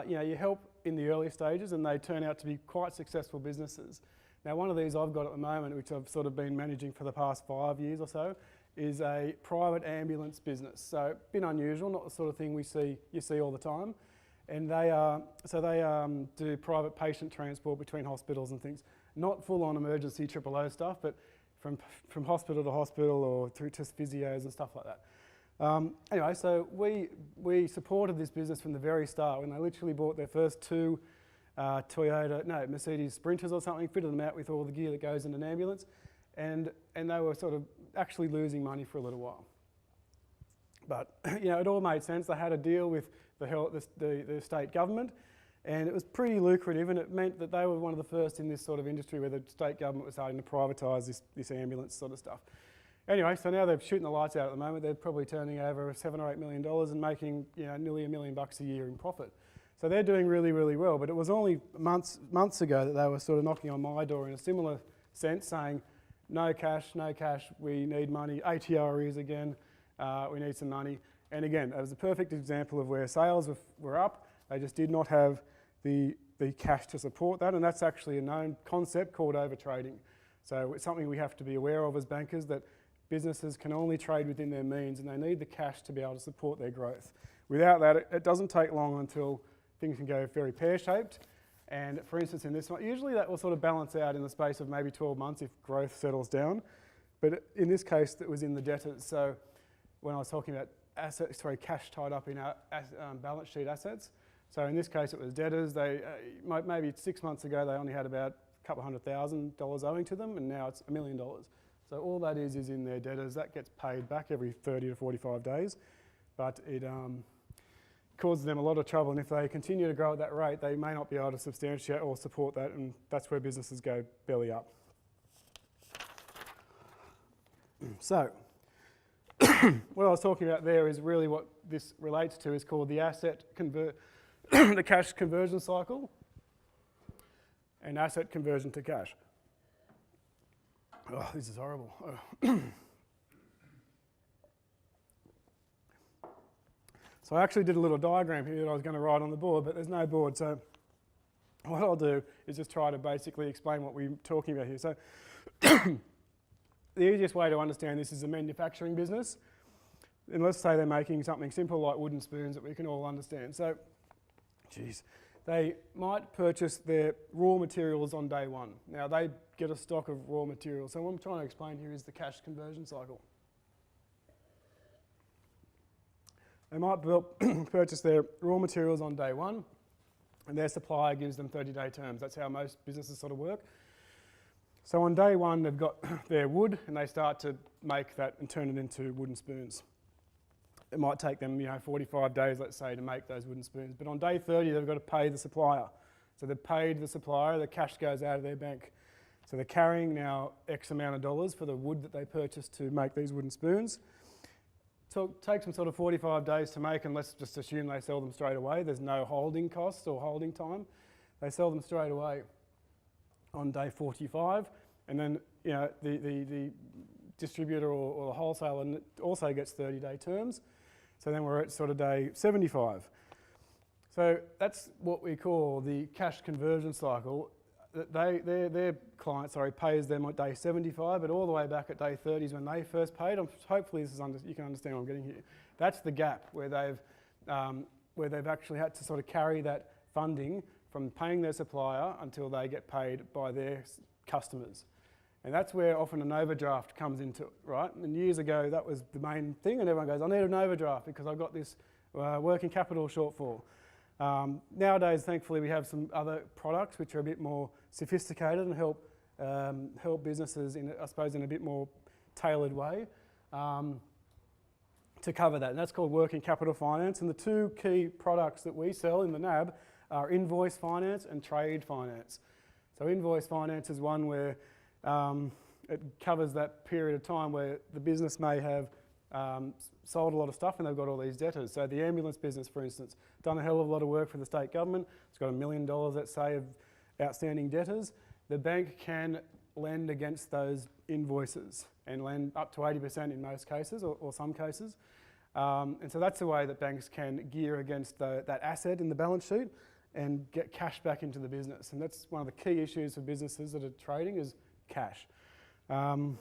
you help in the early stages and they turn out to be quite successful businesses. Now, one of these I've got at the moment, which I've sort of been managing for the past 5 years or so, is a private ambulance business. So a bit unusual, not the sort of thing you see all the time. And they do private patient transport between hospitals and things. Not full-on emergency 000 stuff, but from hospital to hospital or through to physios and stuff like that. Anyway, so we supported this business from the very start when they literally bought their first 2 Mercedes Sprinters or something, fitted them out with all the gear that goes in an ambulance, and they were sort of actually losing money for a little while. But it all made sense. They had a deal with the state government, and it was pretty lucrative, and it meant that they were one of the first in this sort of industry where the state government was starting to privatise this ambulance sort of stuff. Anyway, so now they're shooting the lights out at the moment. They're probably turning over $7 or $8 million and making nearly $1 million a year in profit. So they're doing really, really well. But it was only months ago that they were sort of knocking on my door in a similar sense, saying, no cash, we need money, ATRs again, we need some money. And again, it was a perfect example of where sales were up. They just did not have the cash to support that, and that's actually a known concept called overtrading. So it's something we have to be aware of as bankers, that businesses can only trade within their means and they need the cash to be able to support their growth. Without that, it doesn't take long until things can go very pear-shaped. And for instance, in this one, usually that will sort of balance out in the space of maybe 12 months if growth settles down. But in this case, it was in the debtors. So when I was talking about cash tied up in our balance sheet assets. So in this case, it was debtors. They maybe 6 months ago, they only had about a couple $100,000 owing to them, and now it's $1 million. So all that is in their debtors. That gets paid back every 30 to 45 days. But it causes them a lot of trouble, and if they continue to grow at that rate, they may not be able to substantiate or support that, and that's where businesses go belly up. So what I was talking about there is really what this relates to, is called the the cash conversion cycle and asset conversion to cash. Oh, this is horrible. So I actually did a little diagram here that I was going to write on the board, but there's no board. So what I'll do is just try to basically explain what we're talking about here. So the easiest way to understand this is a manufacturing business. And let's say they're making something simple like wooden spoons that we can all understand. So, they might purchase their raw materials on day one. Now they get a stock of raw materials. So what I'm trying to explain here is the cash conversion cycle. They might purchase their raw materials on day one, and their supplier gives them 30-day terms. That's how most businesses sort of work. So on day one, they've got their wood, and they start to make that and turn it into wooden spoons. It might take them 45 days, let's say, to make those wooden spoons. But on day 30, they've got to pay the supplier. So they've paid the supplier, the cash goes out of their bank. So they're carrying now X amount of dollars for the wood that they purchased to make these wooden spoons. So it takes them sort of 45 days to make, and let's just assume they sell them straight away. There's no holding costs or holding time. They sell them straight away on day 45, and then the distributor or the wholesaler also gets 30-day terms. So then we're at sort of day 75. So that's what we call the cash conversion cycle. Their client pays them at day 75, but all the way back at day 30 is when they first paid. Hopefully you can understand what I'm getting here. That's the gap where they've actually had to sort of carry that funding from paying their supplier until they get paid by their customers. And that's where often an overdraft comes into it, right? And years ago, that was the main thing, and everyone goes, I need an overdraft because I've got this working capital shortfall. Nowadays, thankfully, we have some other products which are a bit more sophisticated and help businesses, in a bit more tailored way to cover that. And that's called working capital finance. And the two key products that we sell in the NAB are invoice finance and trade finance. So invoice finance is one where it covers that period of time where the business may have sold a lot of stuff and they've got all these debtors. So the ambulance business, for instance, done a hell of a lot of work for the state government. It's got $1 million, let's say, of outstanding debtors. The bank can lend against those invoices and lend up to 80% in most cases or some cases. And so that's the way that banks can gear against that asset in the balance sheet and get cash back into the business. And that's one of the key issues for businesses that are trading is cash. And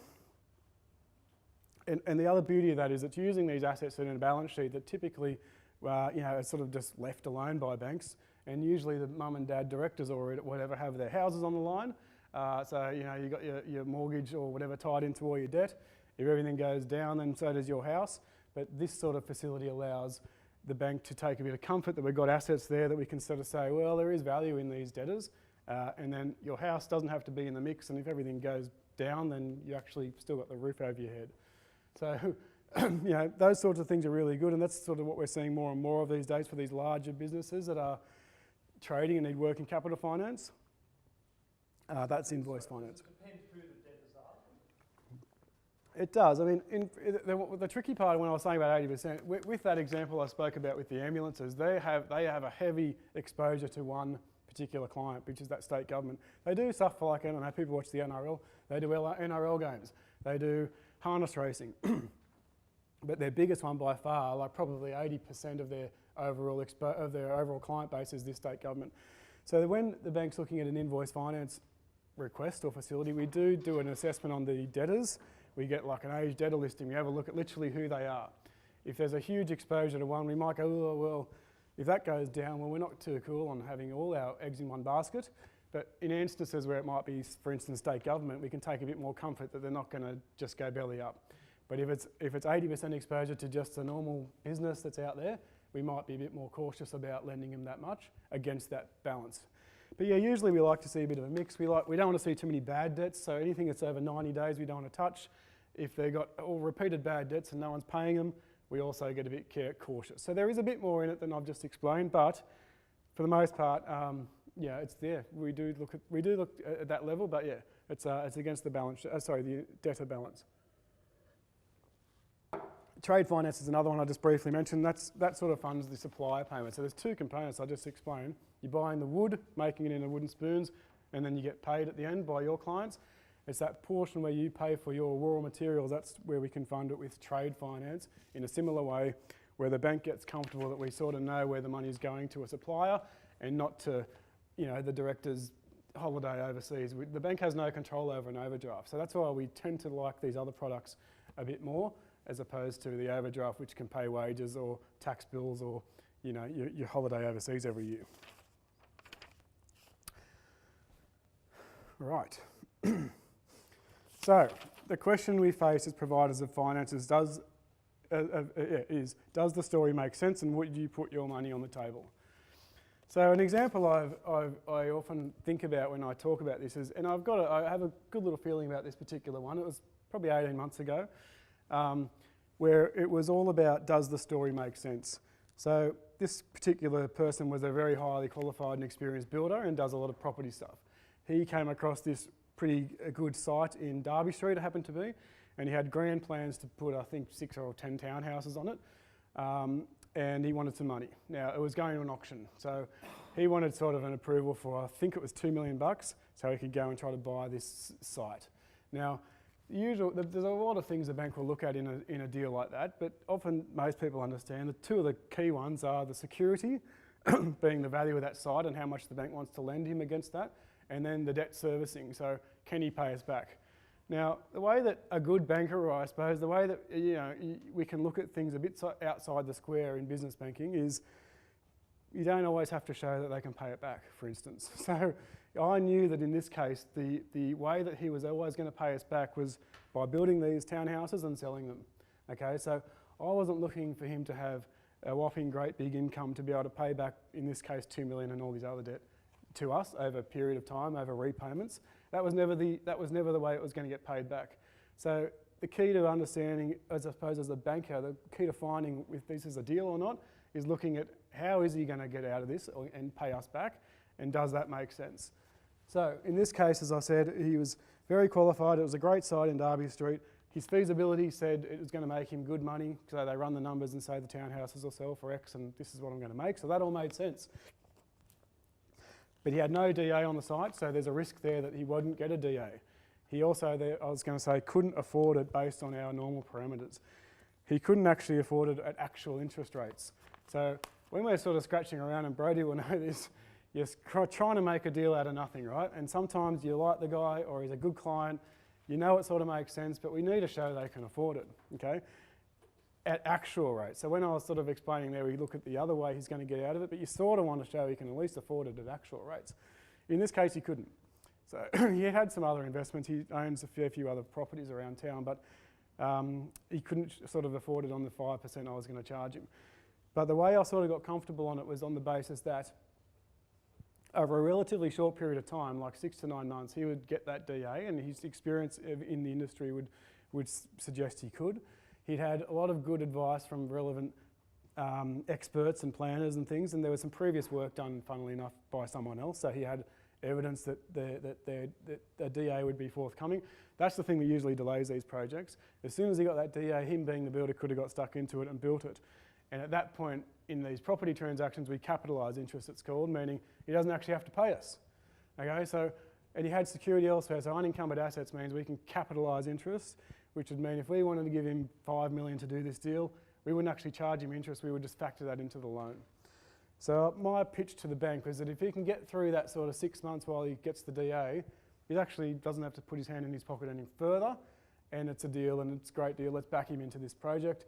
the other beauty of that is it's using these assets in a balance sheet that typically are sort of just left alone by banks. And usually the mum and dad directors or whatever have their houses on the line. So you've got your mortgage or whatever tied into all your debt. If everything goes down, then so does your house. But this sort of facility allows the bank to take a bit of comfort that we've got assets there that we can sort of say, well, there is value in these debtors. And then your house doesn't have to be in the mix. And if everything goes down, then you actually still got the roof over your head. So, those sorts of things are really good. And that's sort of what we're seeing more and more of these days for these larger businesses that are trading and need working capital finance. That's invoice finance. It does. I mean, the tricky part when I was saying about 80%, with that example I spoke about with the ambulances, they have a heavy exposure to one particular client, which is that state government. They do stuff like, I don't know, people watch the NRL, they do NRL games, they do harness racing. But their biggest one by far, like probably 80% of their overall client base is this state government. So when the bank's looking at an invoice finance request or facility, we do an assessment on the debtors. We get like an age debtor listing. We have a look at literally who they are. If there's a huge exposure to one, we might go, oh, well, if that goes down, well, we're not too cool on having all our eggs in one basket. But in instances where it might be, for instance, state government, we can take a bit more comfort that they're not going to just go belly up. But if it's 80% exposure to just a normal business that's out there, we might be a bit more cautious about lending them that much against that balance. But yeah, usually we like to see a bit of a mix. We don't want to see too many bad debts, so anything that's over 90 days we don't want to touch. If they've got all repeated bad debts and no one's paying them, we also get a bit cautious. So there is a bit more in it than I've just explained, but for the most part, it's there. We do look at that level, but yeah, it's against the balance. The debtor balance. Trade finance is another one I just briefly mentioned. That sort of funds the supplier payment. So there's two components I just explained. You're buying the wood, making it into wooden spoons, and then you get paid at the end by your clients. It's that portion where you pay for your raw materials. That's where we can fund it with trade finance in a similar way, where the bank gets comfortable that we sort of know where the money's going to a supplier and not to, the director's holiday overseas. The bank has no control over an overdraft. So that's why we tend to like these other products a bit more, as opposed to the overdraft, which can pay wages or tax bills or your holiday overseas every year. Right. So the question we face as providers of finances does the story make sense, and would you put your money on the table? So an example I often think about when I talk about this is, and I have a good little feeling about this particular one. It was probably 18 months ago. Where it was all about, does the story make sense? So this particular person was a very highly qualified and experienced builder and does a lot of property stuff. He came across this pretty good site in Derby Street, it happened to be, and he had grand plans to put, I think, 6 or 10 townhouses on it, and he wanted some money. Now, it was going to an auction, so he wanted sort of an approval for, I think it was $2 million, so he could go and try to buy this site. Now, there's a lot of things the bank will look at in a deal like that, but often most people understand that two of the key ones are the security, being the value of that site and how much the bank wants to lend him against that, and then the debt servicing, so can he pay us back? Now, the way that a good banker, or I suppose the way that we can look at things a bit outside the square in business banking is you don't always have to show that they can pay it back, for instance. So I knew that in this case, the way that he was always going to pay us back was by building these townhouses and selling them. Okay, so I wasn't looking for him to have a whopping great big income to be able to pay back, in this case, $2 million and all these other debt to us over a period of time, over repayments. That was never the way it was going to get paid back. So the key to understanding, as I suppose as a banker, the key to finding if this is a deal or not is looking at how is he going to get out of this and pay us back, and does that make sense? So in this case, as I said, he was very qualified. It was a great site in Derby Street. His feasibility said it was going to make him good money, so they run the numbers and say the townhouses will sell for X and this is what I'm going to make. So that all made sense. But he had no DA on the site, so there's a risk there that he wouldn't get a DA. He also, I was going to say, couldn't afford it based on our normal parameters. He couldn't actually afford it at actual interest rates. So when we're sort of scratching around, and Brody will know this, you're trying to make a deal out of nothing, right? And sometimes you like the guy or he's a good client, you know it sort of makes sense, but we need to show they can afford it, okay? At actual rates. So when I was sort of explaining there, we look at the other way he's going to get out of it, but you sort of want to show he can at least afford it at actual rates. In this case, he couldn't. So he had some other investments. He owns a fair few other properties around town, but he couldn't sort of afford it on the 5% I was going to charge him. But the way I sort of got comfortable on it was on the basis that over a relatively short period of time, like 6 to 9 months, he would get that DA, and his experience in the industry would suggest he could. He'd had a lot of good advice from relevant experts and planners and things, and there was some previous work done, funnily enough, by someone else, so he had evidence that the DA would be forthcoming. That's the thing that usually delays these projects. As soon as he got that DA, him being the builder could have got stuck into it and built it. And at that point, in these property transactions, we capitalise interest, it's called, meaning he doesn't actually have to pay us. Okay, so, and he had security elsewhere, so unencumbered assets means we can capitalise interest, which would mean if we wanted to give him $5 million to do this deal, we wouldn't actually charge him interest, we would just factor that into the loan. So my pitch to the bank was that if he can get through that sort of 6 months while he gets the DA, he actually doesn't have to put his hand in his pocket any further, and it's a deal, and it's a great deal, let's back him into this project.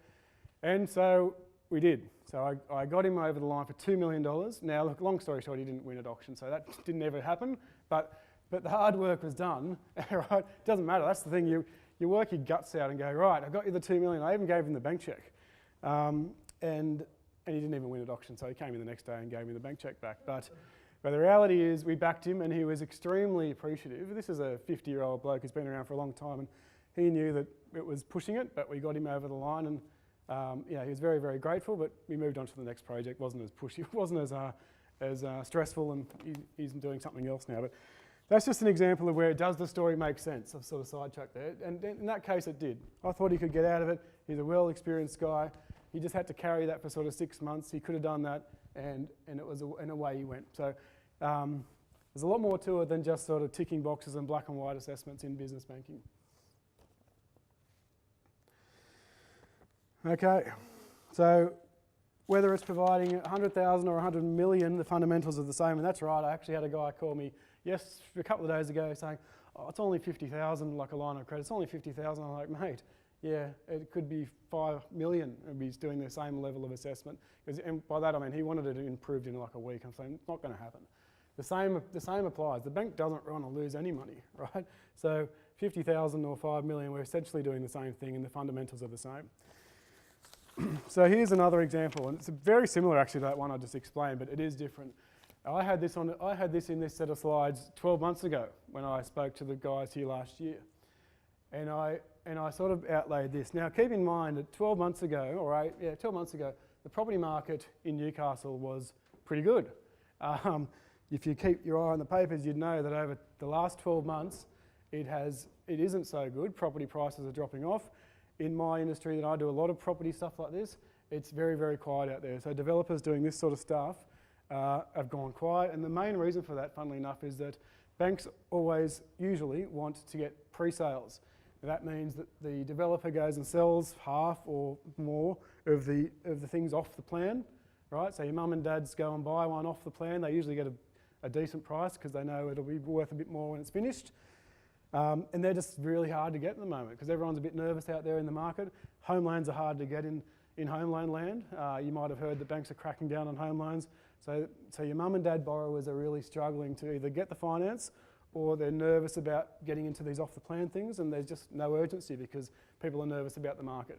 And so we did. So I got him over the line for $2 million. Now, look, long story short, he didn't win at auction, so that didn't ever happen, but the hard work was done, right? It doesn't matter, that's the thing, you work your guts out and go, right, I got you the $2 million, I even gave him the bank check. And he didn't even win at auction, so he came in the next day and gave me the bank check back. But the reality is we backed him, and he was extremely appreciative. This is a 50-year-old bloke who's been around for a long time, and he knew that it was pushing it, but we got him over the line, and yeah, he was very, very grateful, but we moved on to the next project. Wasn't as pushy, wasn't as stressful, and he's doing something else now. But that's just an example of where does the story make sense? I've sort of sidetracked there, and in that case it did. I thought he could get out of it. He's a well-experienced guy. He just had to carry that for sort of 6 months. He could have done that, and it was and away he went. So there's a lot more to it than just sort of ticking boxes and black and white assessments in business banking. Okay, so whether it's providing 100,000 or 100 million, the fundamentals are the same, and that's right. I actually had a guy call me a couple of days ago saying, oh, it's only 50,000, like a line of credit. It's only 50,000. I'm like, mate, yeah, it could be 5 million, and he's doing the same level of assessment. And by that I mean he wanted it improved in like a week. I'm saying it's not going to happen. The same applies. The bank doesn't want to lose any money, right? So 50,000 or 5 million, we're essentially doing the same thing, and the fundamentals are the same. So here's another example, and it's very similar actually to that one I just explained, but it is different. I had this in this set of slides 12 months ago when I spoke to the guys here last year, and I sort of outlaid this. Now keep in mind that 12 months ago, the property market in Newcastle was pretty good. If you keep your eye on the papers, you'd know that over the last 12 months, it isn't so good. Property prices are dropping off. In my industry, that I do a lot of property stuff like this, it's very, very quiet out there. So developers doing this sort of stuff have gone quiet, and the main reason for that, funnily enough, is that banks usually want to get pre-sales. That means that the developer goes and sells half or more of the things off the plan, right? So your mum and dads go and buy one off the plan. They usually get a decent price because they know it'll be worth a bit more when it's finished. And they're just really hard to get at the moment because everyone's a bit nervous out there in the market. Home loans are hard to get in home loan land. You might have heard that banks are cracking down on home loans. So your mum and dad borrowers are really struggling to either get the finance or they're nervous about getting into these off-the-plan things, and there's just no urgency because people are nervous about the market.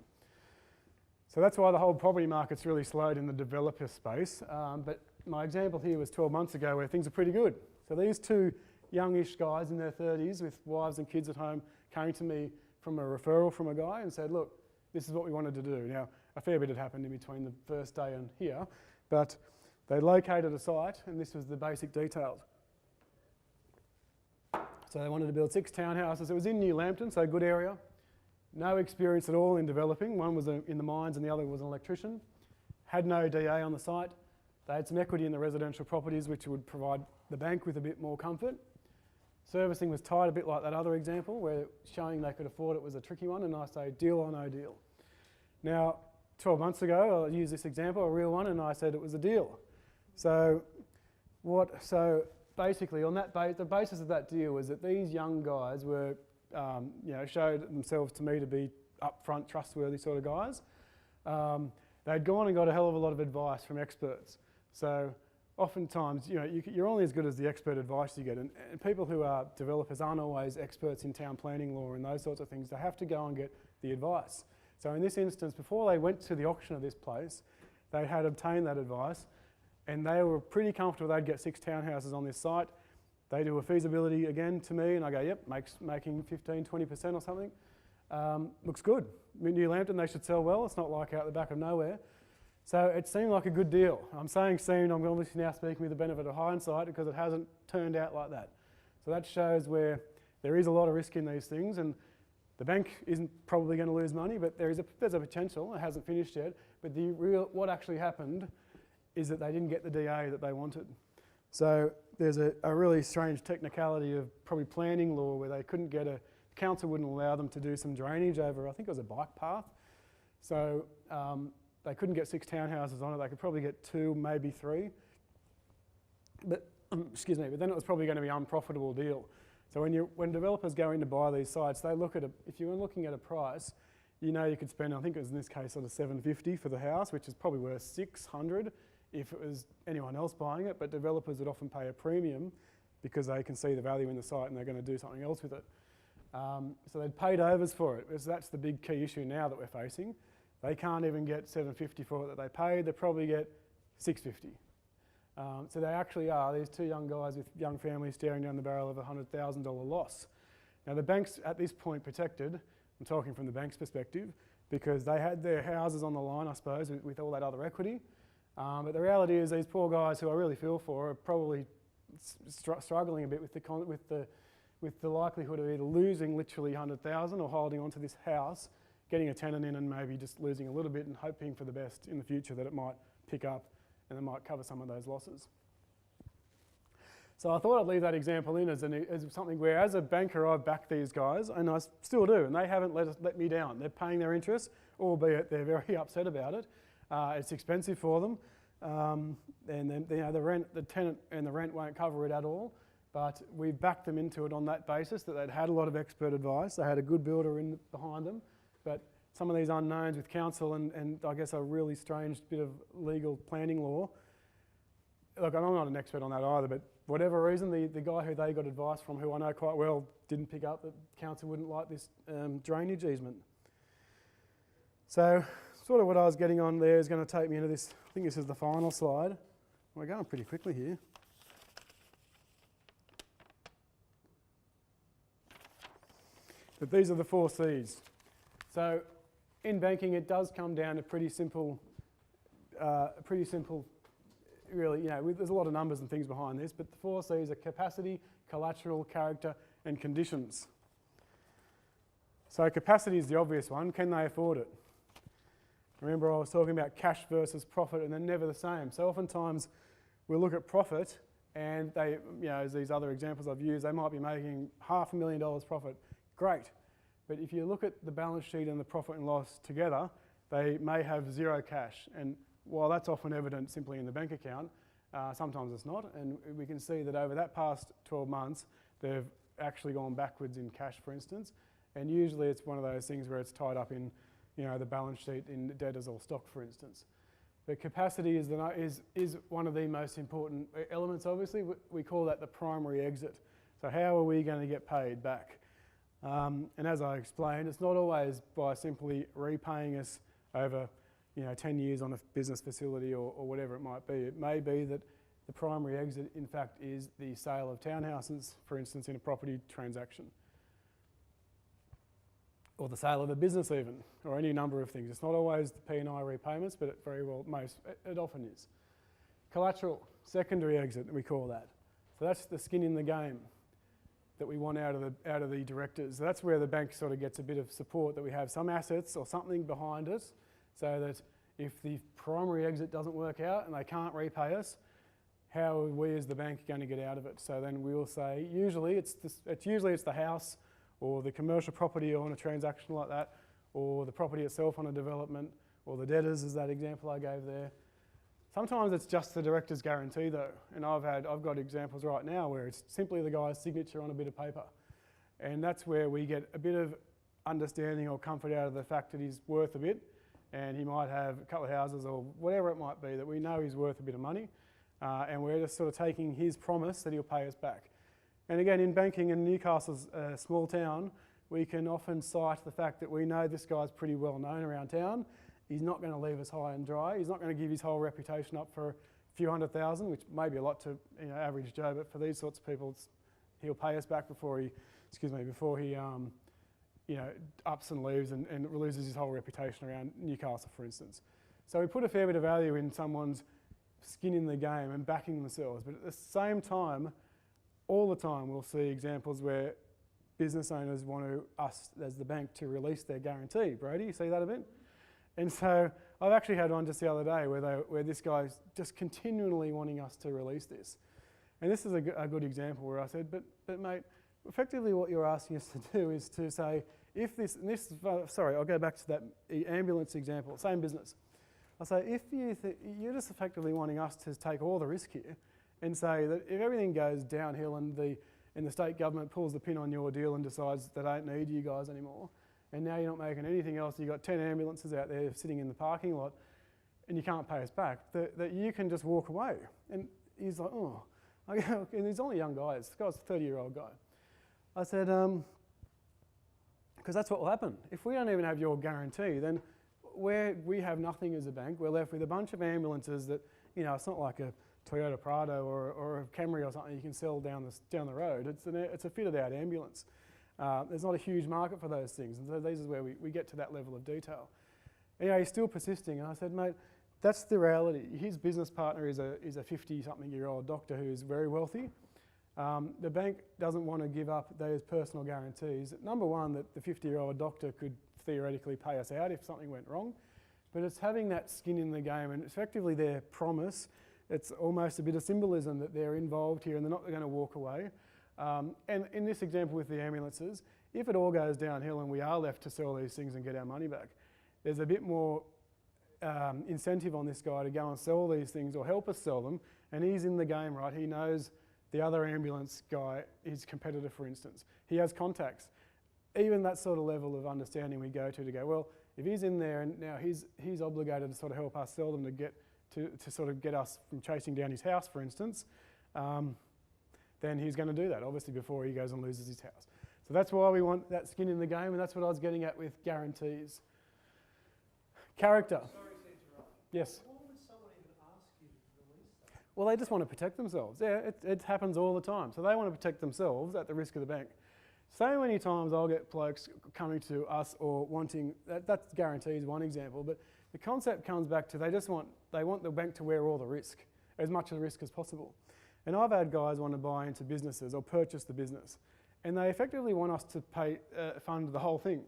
So that's why the whole property market's really slowed in the developer space. But my example here was 12 months ago where things are pretty good. So these two youngish guys in their 30s with wives and kids at home came to me from a referral from a guy and said, look, this is what we wanted to do. Now, a fair bit had happened in between the first day and here, but they located a site, and this was the basic details. So they wanted to build 6 townhouses. It was in New Lambton, so a good area. No experience at all in developing. One was in the mines and the other was an electrician. Had no DA on the site. They had some equity in the residential properties, which would provide the bank with a bit more comfort. Servicing was tight, a bit like that other example where showing they could afford it was a tricky one, and I say deal or no deal. Now, 12 months ago, I used this example, a real one, and I said it was a deal. So basically on that the basis of that deal was that these young guys were, showed themselves to me to be upfront, trustworthy sort of guys. They'd gone and got a hell of a lot of advice from experts. So oftentimes, you're only as good as the expert advice you get, and people who are developers aren't always experts in town planning law and those sorts of things. They have to go and get the advice. So in this instance, before they went to the auction of this place, they had obtained that advice, and they were pretty comfortable they'd get 6 townhouses on this site. They do a feasibility again to me, and I go, yep, making 15, 20% or something. Looks good. New Lambton, they should sell well. It's not like out the back of nowhere. So it seemed like a good deal. I'm saying soon, I'm obviously now speaking with the benefit of hindsight because it hasn't turned out like that. So that shows where there is a lot of risk in these things, and the bank isn't probably going to lose money, but there's a potential. It hasn't finished yet. But what actually happened is that they didn't get the DA that they wanted. So there's a really strange technicality of probably planning law where they couldn't get council wouldn't allow them to do some drainage over, I think it was a bike path. So they couldn't get 6 townhouses on it. They could probably get 2, maybe 3. But but then it was probably going to be an unprofitable deal. So when developers go in to buy these sites, they look at if you were looking at a price, you could spend, I think it was in this case sort of $750 for the house, which is probably worth $600 if it was anyone else buying it. But developers would often pay a premium because they can see the value in the site and they're going to do something else with it. So they'd paid overs for it. That's the big key issue now that we're facing. They can't even get $750 for it that they paid. They probably get $650. So they actually are, these 2 young guys with young families staring down the barrel of a $100,000 loss. Now the bank's at this point protected, I'm talking from the bank's perspective, because they had their houses on the line, I suppose, with all that other equity. But the reality is these poor guys, who I really feel for, are probably struggling a bit with the likelihood of either losing literally $100,000 or holding onto this house, getting a tenant in and maybe just losing a little bit and hoping for the best in the future that it might pick up and it might cover some of those losses. So I thought I'd leave that example in as something where, as a banker, I've backed these guys, and I still do, and they haven't let me down. They're paying their interest, albeit they're very upset about it. It's expensive for them, and then the tenant and the rent won't cover it at all. But we backed them into it on that basis, that they'd had a lot of expert advice. They had a good builder behind them, but some of these unknowns with council and I guess a really strange bit of legal planning law. Look, I'm not an expert on that either, but whatever reason, the guy who they got advice from, who I know quite well, didn't pick up that council wouldn't like this drainage easement. So sort of what I was getting on there is going to take me into this. I think this is the final slide. We're going pretty quickly here. But these are the 4 C's. So in banking, it does come down to pretty simple, really, there's a lot of numbers and things behind this, but the 4 C's are capacity, collateral, character, and conditions. So capacity is the obvious one. Can they afford it? Remember I was talking about cash versus profit, and they're never the same. So oftentimes we look at profit, and they, as these other examples I've used, they might be making $500,000 profit. Great. But if you look at the balance sheet and the profit and loss together, they may have 0 cash. And while that's often evident simply in the bank account, sometimes it's not. And we can see that over that past 12 months, they've actually gone backwards in cash, for instance. And usually it's one of those things where it's tied up in, the balance sheet in debtors or stock, for instance. But capacity is one of the most important elements, obviously. We call that the primary exit. So how are we going to get paid back? And as I explained, it's not always by simply repaying us over 10 years on a business facility or whatever it might be. It may be that the primary exit, in fact, is the sale of townhouses, for instance, in a property transaction. Or the sale of a business even, or any number of things. It's not always the P&I repayments, but it often is. Collateral, secondary exit, we call that. So that's the skin in the game that we want out of the directors. So that's where the bank sort of gets a bit of support, that we have some assets or something behind us, so that if the primary exit doesn't work out and they can't repay us, how are we as the bank going to get out of it? So then we'll say, usually it's the house or the commercial property on a transaction like that, or the property itself on a development, or the debtors is that example I gave there. Sometimes it's just the director's guarantee though, and I've got examples right now where it's simply the guy's signature on a bit of paper. And that's where we get a bit of understanding or comfort out of the fact that he's worth a bit, and he might have a couple of houses or whatever it might be, that we know he's worth a bit of money, and we're just sort of taking his promise that he'll pay us back. And again, in banking in Newcastle's a small town, we can often cite the fact that we know this guy's pretty well known around town. He's not going to leave us high and dry. He's not going to give his whole reputation up for a few $100,000, which may be a lot to average Joe, but for these sorts of people, he'll pay us back before he ups and leaves and loses his whole reputation around Newcastle, for instance. So we put a fair bit of value in someone's skin in the game and backing themselves, but at the same time, all the time we'll see examples where business owners want us as the bank to release their guarantee. Brody, you see that a bit? And so I've actually had one just the other day where this guy's just continually wanting us to release this. And this is a good example where I said, but mate, effectively what you're asking us to do is to say, I'll go back to that ambulance example, same business. I'll say, if you're just effectively wanting us to take all the risk here and say that if everything goes downhill and the state government pulls the pin on your deal and decides they don't need you guys anymore, and now you're not making anything else, you've got 10 ambulances out there sitting in the parking lot and you can't pay us back, that you can just walk away. And he's like, oh. And he's only a young guy, this guy's a 30-year-old guy. I said, because that's what will happen. If we don't even have your guarantee, then we have nothing as a bank. We're left with a bunch of ambulances that, it's not like a Toyota Prado or a Camry or something you can sell down the road. It's a fitted out ambulance. There's not a huge market for those things, and so this is where we get to that level of detail. Anyway, he's still persisting, and I said, mate, that's the reality. His business partner is a 50-something-year-old doctor who's very wealthy. The bank doesn't want to give up those personal guarantees. Number one, that the 50-year-old doctor could theoretically pay us out if something went wrong, but it's having that skin in the game and effectively their promise. It's almost a bit of symbolism that they're involved here and they're not going to walk away. And in this example with the ambulances, if it all goes downhill and we are left to sell these things and get our money back, there's a bit more incentive on this guy to go and sell these things or help us sell them, and he's in the game, right? He knows the other ambulance guy, his competitor, for instance. He has contacts. Even that sort of level of understanding we go to go, well, if he's in there and now he's obligated to sort of help us sell them to sort of get us from chasing down his house, for instance, then he's going to do that, obviously, before he goes and loses his house. So that's why we want that skin in the game, and that's what I was getting at with guarantees. Character. Sorry to interrupt. Yes. Why would someone even ask you to release that? Well, they just want to protect themselves. Yeah, it happens all the time. So they want to protect themselves at the risk of the bank. So many times I'll get blokes coming to us or wanting, that guarantees one example, but the concept comes back to they want the bank to wear all the risk, as much of the risk as possible. And I've had guys want to buy into businesses or purchase the business, and they effectively want us to fund the whole thing,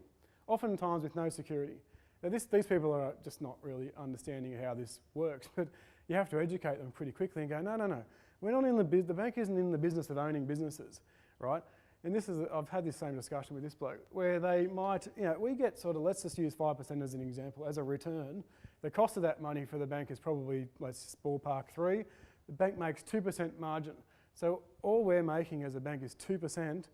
oftentimes with no security. Now these people are just not really understanding how this works, but you have to educate them pretty quickly and go, no, we're not in the bank isn't in the business of owning businesses, right? And I've had this same discussion with this bloke, where they might, we get sort of, let's just use 5% as an example, as a return. The cost of that money for the bank is probably, let's ballpark 3. The bank makes 2% margin. So all we're making as a bank is 2%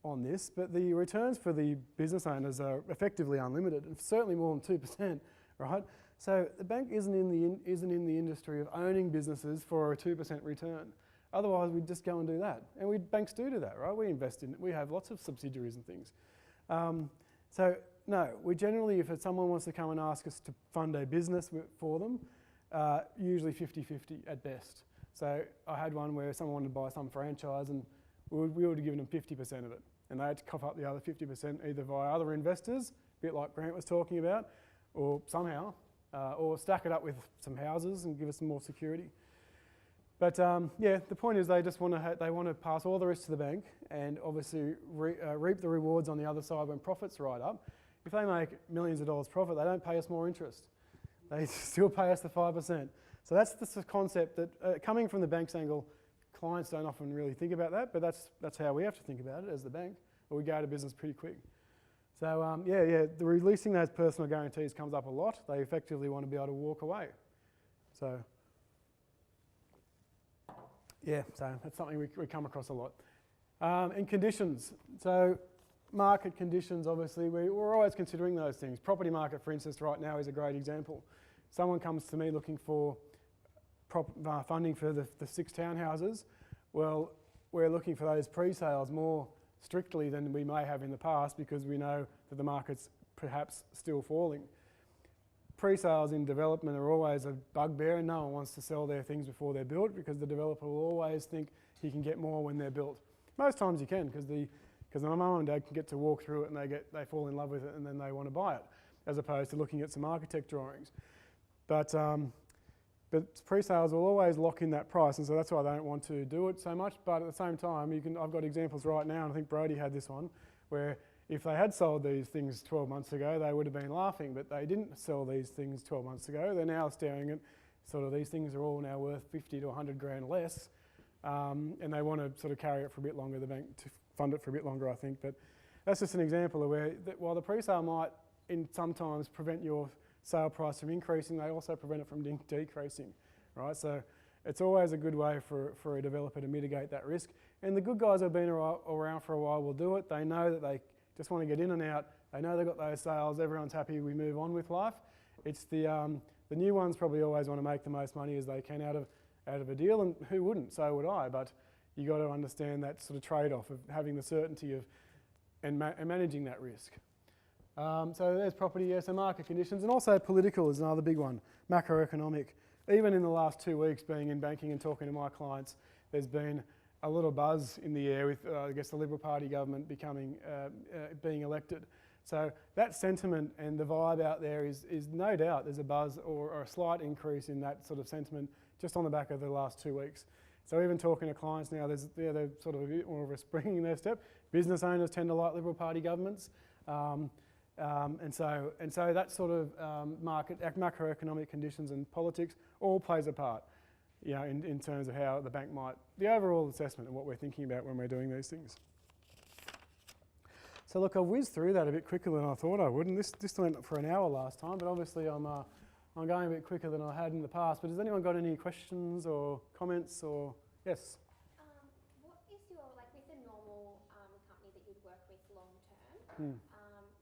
on this, but the returns for the business owners are effectively unlimited, and certainly more than 2%, right? So the bank isn't in the industry of owning businesses for a 2% return. Otherwise, we'd just go and do that. And banks do that, right? We invest in, we have lots of subsidiaries and things. So no, we generally, if someone wants to come and ask us to fund a business for them, usually 50-50 at best. So I had one where someone wanted to buy some franchise and we would have given them 50% of it. And they had to cough up the other 50% either via other investors, a bit like Grant was talking about, or somehow, or stack it up with some houses and give us some more security. But yeah, the point is they just want to pass all the risk to the bank and obviously reap the rewards on the other side when profits ride up. If they make millions of dollars profit, they don't pay us more interest. They still pay us the 5%. So that's the concept that, coming from the bank's angle, clients don't often really think about that, but that's how we have to think about it as the bank, or we go out of business pretty quick. So the releasing those personal guarantees comes up a lot. They effectively want to be able to walk away. So so that's something we come across a lot. And conditions. So market conditions, obviously, we're always considering those things. Property market, for instance, right now is a great example. Someone comes to me looking for funding for the 6 townhouses. Well, we're looking for those pre-sales more strictly than we may have in the past because we know that the market's perhaps still falling. Pre-sales in development are always a bugbear, and no one wants to sell their things before they're built because the developer will always think he can get more when they're built. Most times you can because my mum and dad can get to walk through it and they fall in love with it and then they want to buy it, as opposed to looking at some architect drawings. But pre-sales will always lock in that price, and so that's why they don't want to do it so much. But at the same time, I've got examples right now, and I think Brody had this one, where if they had sold these things 12 months ago, they would have been laughing, but they didn't sell these things 12 months ago. They're now staring at sort of these things are all now worth 50 to 100 grand less, and they want to sort of carry it for a bit longer, the bank, to fund it for a bit longer, I think. But that's just an example of where, while the pre-sale might sometimes prevent your sale price from increasing, they also prevent it from decreasing, right? So it's always a good way for a developer to mitigate that risk. And the good guys who have been around for a while will do it. They know that they just want to get in and out. They know they've got those sales. Everyone's happy. We move on with life. It's the new ones probably always want to make the most money as they can out of a deal, and who wouldn't? So would I. But you got to understand that sort of trade-off of having the certainty of and managing that risk. So there's property, yes, and market conditions, and also political is another big one, macroeconomic. Even in the last 2 weeks being in banking and talking to my clients, there's been a little buzz in the air with, I guess, the Liberal Party government being elected. So that sentiment and the vibe out there is no doubt there's a buzz or a slight increase in that sort of sentiment just on the back of the last 2 weeks. So even talking to clients now, they're sort of a bit more of a spring in their step. Business owners tend to like Liberal Party governments. And so that sort of macroeconomic conditions and politics all plays a part, in terms of how the bank might, the overall assessment of what we're thinking about when we're doing these things. So look, I whizzed through that a bit quicker than I thought I would, and this went for an hour last time, but obviously I'm going a bit quicker than I had in the past. But has anyone got any questions or comments or, yes? What is your, with a normal company that you'd work with long term,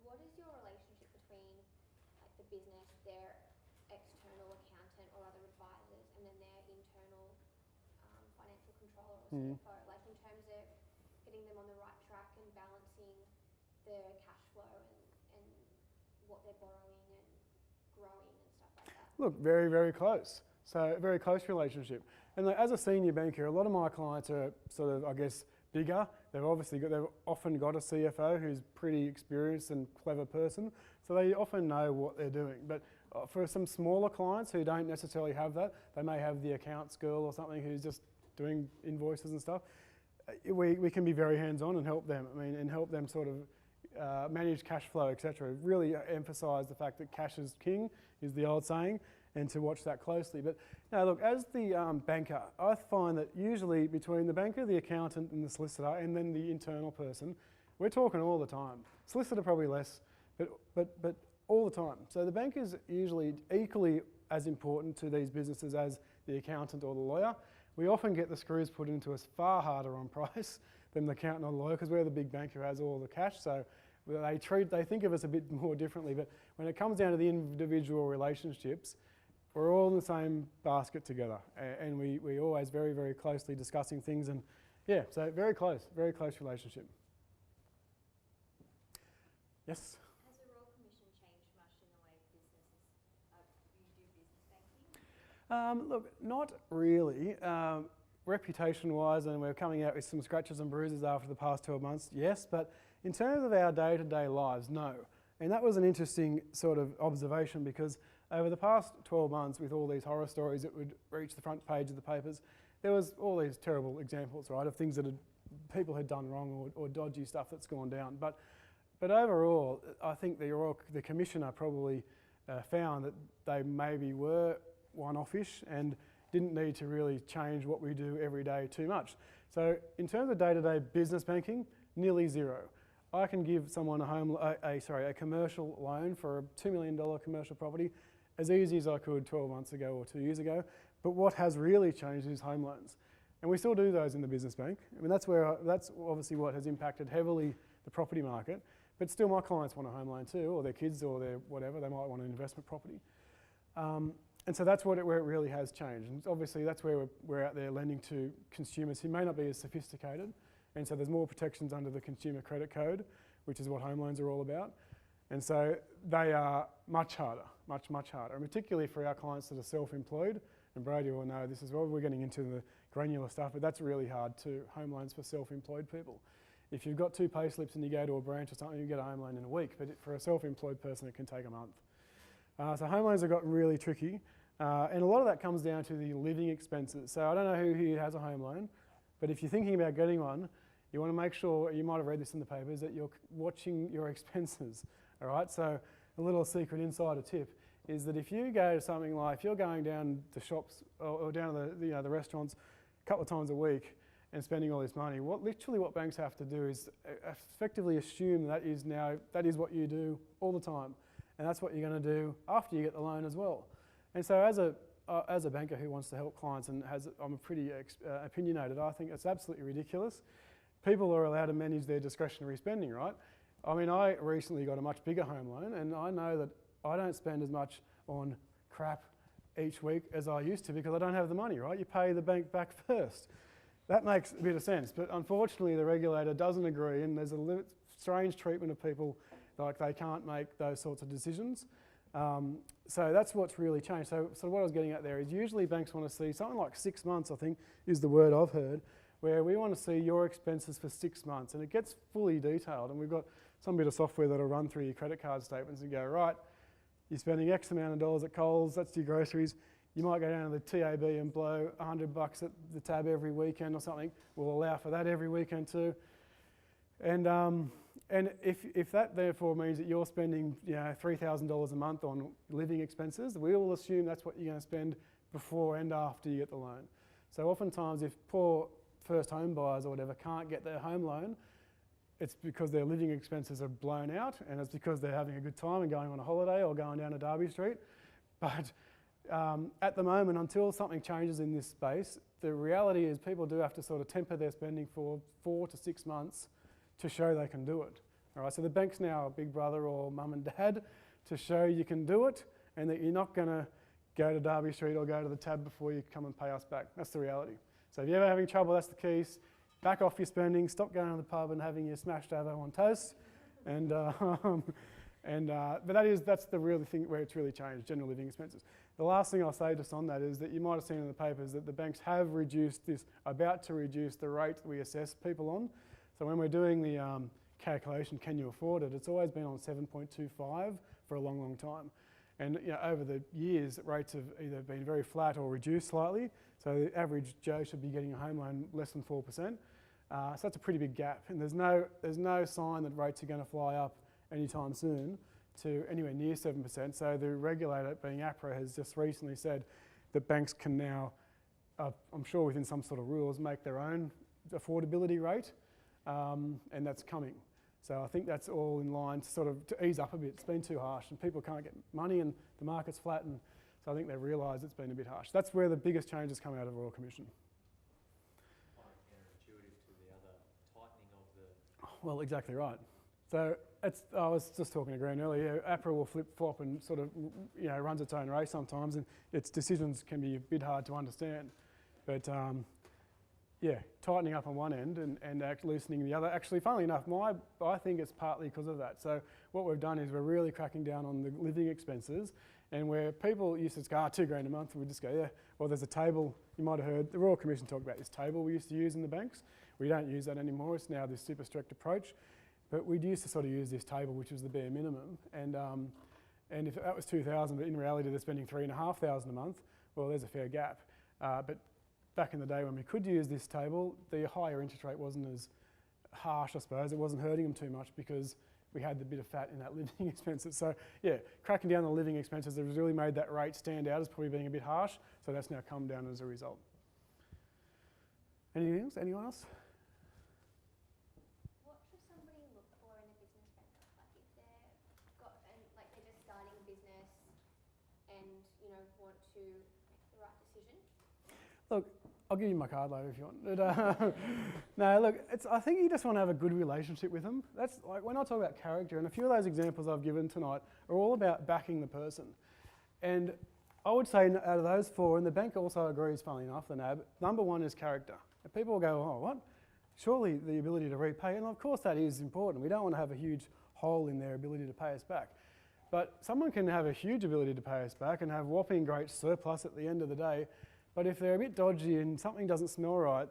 what is your relationship between the business, their external accountant or other advisors, and then their internal financial controller or CFO, in terms of getting them on the right track and balancing the cash flow and what they're borrowing and growing and stuff like that? Look, very, very close. So a very close relationship. And as a senior banker, a lot of my clients are sort of, I guess, bigger. They've often got a CFO who's pretty experienced and clever person, so they often know what they're doing. But for some smaller clients who don't necessarily have that, they may have the accounts girl or something who's just doing invoices and stuff. We can be very hands-on and help them. And help them sort of manage cash flow, etc. Really emphasise the fact that cash is king, is the old saying, and to watch that closely. But now look, as the banker, I find that usually between the banker, the accountant and the solicitor, and then the internal person, we're talking all the time. Solicitor probably less, but all the time. So the banker is usually equally as important to these businesses as the accountant or the lawyer. We often get the screws put into us far harder on price than the accountant or the lawyer because we're the big bank who has all the cash. So they think of us a bit more differently. But when it comes down to the individual relationships, we're all in the same basket together, and we always very, very closely discussing things, and so very close relationship. Yes? Has the Royal Commission changed much in the way businesses you do business banking? Look, not really. Reputation-wise, and we're coming out with some scratches and bruises after the past 12 months, yes, but in terms of our day-to-day lives, no. And that was an interesting sort of observation because over the past 12 months, with all these horror stories that would reach the front page of the papers, there was all these terrible examples, right, of things that people had done wrong or dodgy stuff that's gone down. But overall, I think the Commissioner probably found that they maybe were one-off-ish and didn't need to really change what we do every day too much. So in terms of day-to-day business banking, nearly zero. I can give someone a commercial loan for a $2 million commercial property as easy as I could 12 months ago or 2 years ago. But what has really changed is home loans. And we still do those in the business bank. I mean, that's obviously what has impacted heavily the property market. But still, my clients want a home loan too, or their kids, or their whatever. They might want an investment property. And so that's where it really has changed. And obviously, that's where we're out there lending to consumers who may not be as sophisticated. And so there's more protections under the Consumer Credit Code, which is what home loans are all about. And so they are much harder, much harder. And particularly for our clients that are self-employed, and Brady will know this as well, we're getting into the granular stuff, but that's really hard too, home loans for self-employed people. If you've got 2 pay slips and you go to a branch or something, you get a home loan in a week, but for a self-employed person, it can take a month. So home loans have gotten really tricky, and a lot of that comes down to the living expenses. So I don't know who here has a home loan, but if you're thinking about getting one, you want to make sure, you might have read this in the papers, that you're watching your expenses, all right? So a little secret insider tip is that if you go to something like, if you're going down the shops or down to the restaurants a couple of times a week and spending all this money, what banks have to do is effectively assume that is what you do all the time. And that's what you're going to do after you get the loan as well. And so as a banker who wants to help clients and I'm pretty opinionated, I think it's absolutely ridiculous. People are allowed to manage their discretionary spending, right? I mean, I recently got a much bigger home loan, and I know that I don't spend as much on crap each week as I used to because I don't have the money, right? You pay the bank back first. That makes a bit of sense, but unfortunately the regulator doesn't agree, and there's a strange treatment of people like they can't make those sorts of decisions. So that's what's really changed. So what I was getting at there is usually banks want to see something like 6 months, I think, is the word I've heard, where we want to see your expenses for 6 months, and it gets fully detailed, and we've got some bit of software that'll run through your credit card statements and go, right, you're spending X amount of dollars at Coles, that's your groceries. You might go down to the TAB and blow $100 at the tab every weekend or something. We'll allow for that every weekend too. And if that therefore means that you're spending $3,000 a month on living expenses, we will assume that's what you're going to spend before and after you get the loan. So oftentimes if poor first home buyers or whatever can't get their home loan, it's because their living expenses are blown out, and it's because they're having a good time and going on a holiday or going down to Derby Street. But at the moment, until something changes in this space, the reality is people do have to sort of temper their spending for 4 to 6 months to show they can do it. All right, so the bank's now a big brother or mum and dad to show you can do it and that you're not going to go to Derby Street or go to the tab before you come and pay us back. That's the reality. So if you're ever having trouble, that's the keys. Back off your spending, stop going to the pub and having your smashed avo on toast. But that's the real thing where it's really changed, general living expenses. The last thing I'll say just on that is that you might have seen in the papers that the banks have about to reduce the rate we assess people on. So when we're doing the calculation, can you afford it? It's always been on 7.25 for a long, long time. And over the years, rates have either been very flat or reduced slightly. So the average Joe should be getting a home loan less than 4%. So that's a pretty big gap. And there's no sign that rates are going to fly up anytime soon to anywhere near 7%. So the regulator, being APRA, has just recently said that banks can now, I'm sure within some sort of rules, make their own affordability rate, and that's coming. So I think that's all in line to ease up a bit. It's been too harsh and people can't get money and the market's flat, and so I think they've realised it's been a bit harsh. That's where the biggest changes come out of Royal Commission. Quite counterintuitive to the other tightening of the... Well, exactly right. So I was just talking to Graham earlier, APRA will flip-flop and sort of runs its own race sometimes, and its decisions can be a bit hard to understand. But tightening up on one end and loosening the other. Actually, funnily enough, I think it's partly because of that. So what we've done is we're really cracking down on the living expenses, and where people used to go, $2,000 a month, we just go, yeah, well, there's a table. You might have heard the Royal Commission talk about this table we used to use in the banks. We don't use that anymore. It's now this super strict approach. But we used to sort of use this table, which was the bare minimum. And if that was $2,000, but in reality they're spending $3,500 a month, well, there's a fair gap. But back in the day when we could use this table, the higher interest rate wasn't as harsh, I suppose. It wasn't hurting them too much because we had the bit of fat in that living expenses. So yeah, cracking down on the living expenses has really made that rate stand out as probably being a bit harsh. So that's now come down as a result. Anything else? Anyone else? What should somebody look for in a business banker? Like if they're just starting a business and want to make the right decision. Look, I'll give you my card later if you want. But, no, look, I think you just want to have a good relationship with them. That's like when I talk about character, and a few of those examples I've given tonight are all about backing the person. And I would say out of those four, and the bank also agrees, funnily enough, the NAB, number one is character. And people will go, oh, what? Surely the ability to repay, and of course that is important. We don't want to have a huge hole in their ability to pay us back. But someone can have a huge ability to pay us back and have whopping great surplus at the end of the day. But if they're a bit dodgy and something doesn't smell right,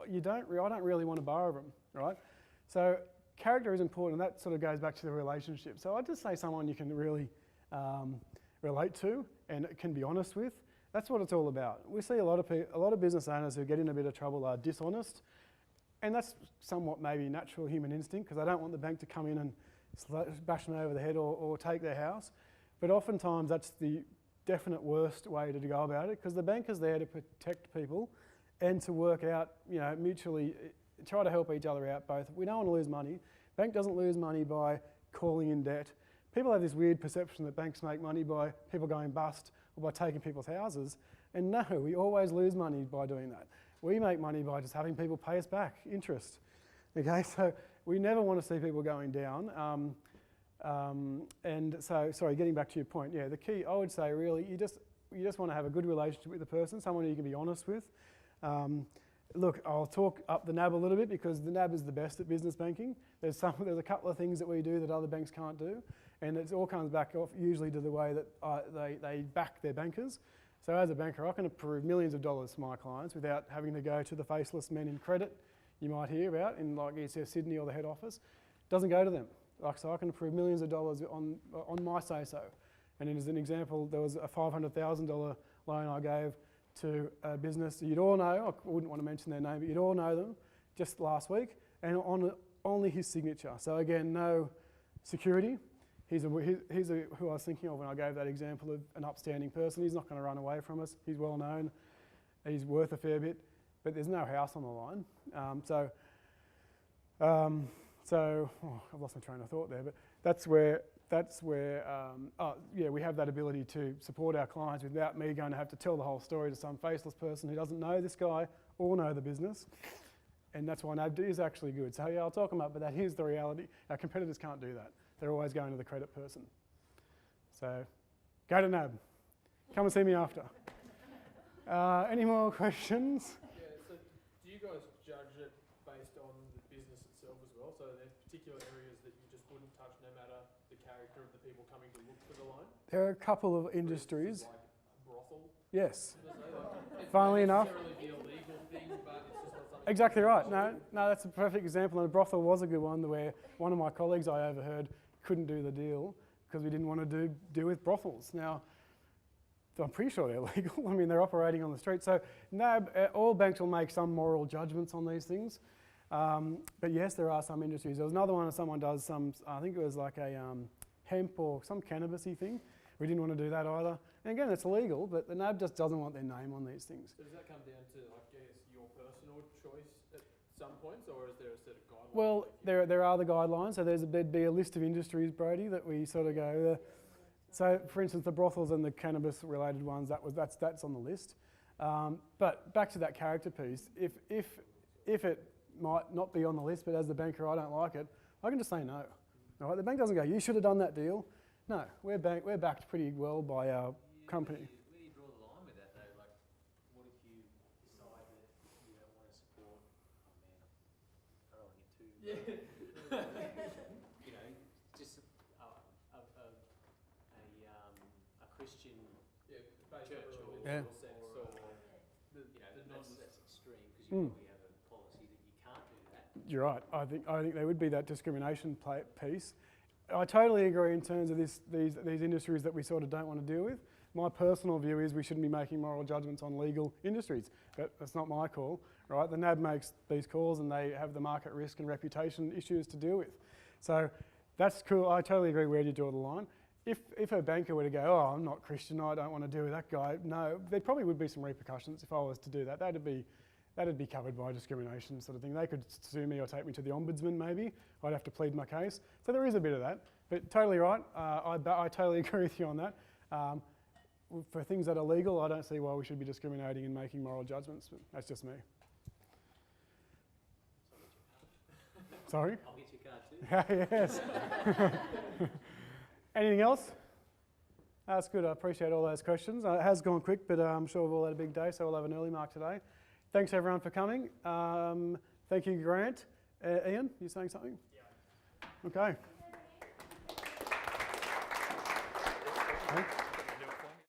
I don't really want to borrow them, right? So character is important, and that sort of goes back to the relationship. So I'd just say someone you can really relate to and can be honest with. That's what it's all about. We see a lot of business owners who get in a bit of trouble are dishonest, and that's somewhat maybe natural human instinct because they don't want the bank to come in and bash them over the head or take their house. But oftentimes that's the definite worst way to go about it because the bank is there to protect people and to work out, mutually try to help each other out both. We don't want to lose money. Bank doesn't lose money by calling in debt. People have this weird perception that banks make money by people going bust or by taking people's houses. And no, we always lose money by doing that. We make money by just having people pay us back interest. Okay, so we never want to see people going down. And so, sorry, getting back to your point, yeah, the key, I would say really, you just want to have a good relationship with the person, someone you can be honest with. Look, I'll talk up the NAB a little bit because the NAB is the best at business banking. There's a couple of things that we do that other banks can't do, and it all comes back off usually to the way that they back their bankers. So as a banker, I can approve millions of dollars for my clients without having to go to the faceless men in credit you might hear about in like ECS Sydney or the head office. It doesn't go to them. Like, so I can approve millions of dollars on my say-so. And as an example, there was a $500,000 loan I gave to a business you'd all know, I wouldn't want to mention their name, but you'd all know them, just last week, and on only his signature. So again, no security. He's who I was thinking of when I gave that example of an upstanding person. He's not going to run away from us. He's well known. He's worth a fair bit, but there's no house on the line. I've lost my train of thought there, but that's where we have that ability to support our clients without me going to have to tell the whole story to some faceless person who doesn't know this guy or know the business. And that's why NAB is actually good. So yeah, I'll talk them up, but that is the reality. Our competitors can't do that. They're always going to the credit person. So go to NAB. Come and see me after. Any more questions? Yeah, so do you guys judge it based on the business itself as well? So are there particular areas that you just wouldn't touch no matter the character of the people coming to look for the loan? There are a couple of industries. Like a brothel? Yes. It Funnily enough. necessarily be a legal thing, but it's just not something. Exactly right. No, that's a perfect example. And a brothel was a good one where one of my colleagues I overheard couldn't do the deal because we didn't want to deal with brothels. Now, I'm pretty sure they're legal. I mean, they're operating on the street. So NAB, all banks will make some moral judgments on these things. But yes, there are some industries. There was another one, someone does some, I think it was like a hemp or some cannabis-y thing. We didn't want to do that either. And again, it's illegal, but the NAB just doesn't want their name on these things. So does that come down to, I guess, your personal choice at some points, or is there a set of guidelines? Well, there are the guidelines. So there'd be a list of industries, Brody, that we sort of go. So, for instance, the brothels and the cannabis-related ones, that's on the list. But back to that character piece, if it might not be on the list, but as the banker I don't like it, I can just say no. All right, the bank doesn't go, you should have done that deal. No, we're backed pretty well by our company. Where do you draw the line with that though? Like, what if you decide that you don't want to support? Oh man, I don't want to get too. You know, just a Christian church or Yeah. sense, or you know, that's extreme because Mm. you probably have a policy that you can't do that. You're right. I think there would be that discrimination piece. I totally agree in terms of these industries that we sort of don't want to deal with. My personal view is we shouldn't be making moral judgments on legal industries, but that's not my call, right? The NAB makes these calls and they have the market risk and reputation issues to deal with. So That's cool. I totally agree where you draw the line. If a banker were to go, oh, I'm not Christian, I don't want to deal with that guy, no, there probably would be some repercussions if I was to do that. That'd be covered by discrimination sort of thing. They could sue me or take me to the ombudsman maybe. I'd have to plead my case. So there is a bit of that. But totally right. I totally agree with you on that. For things that are legal, I don't see why we should be discriminating and making moral judgments. But that's just me. Sorry? I'll get your card too. Yes. Anything else? That's good. I appreciate all those questions. It has gone quick, but I'm sure we've all had a big day, so we'll have an early mark today. Thanks everyone for coming. Thank you, Grant. Ian, you saying something? Yeah. Okay.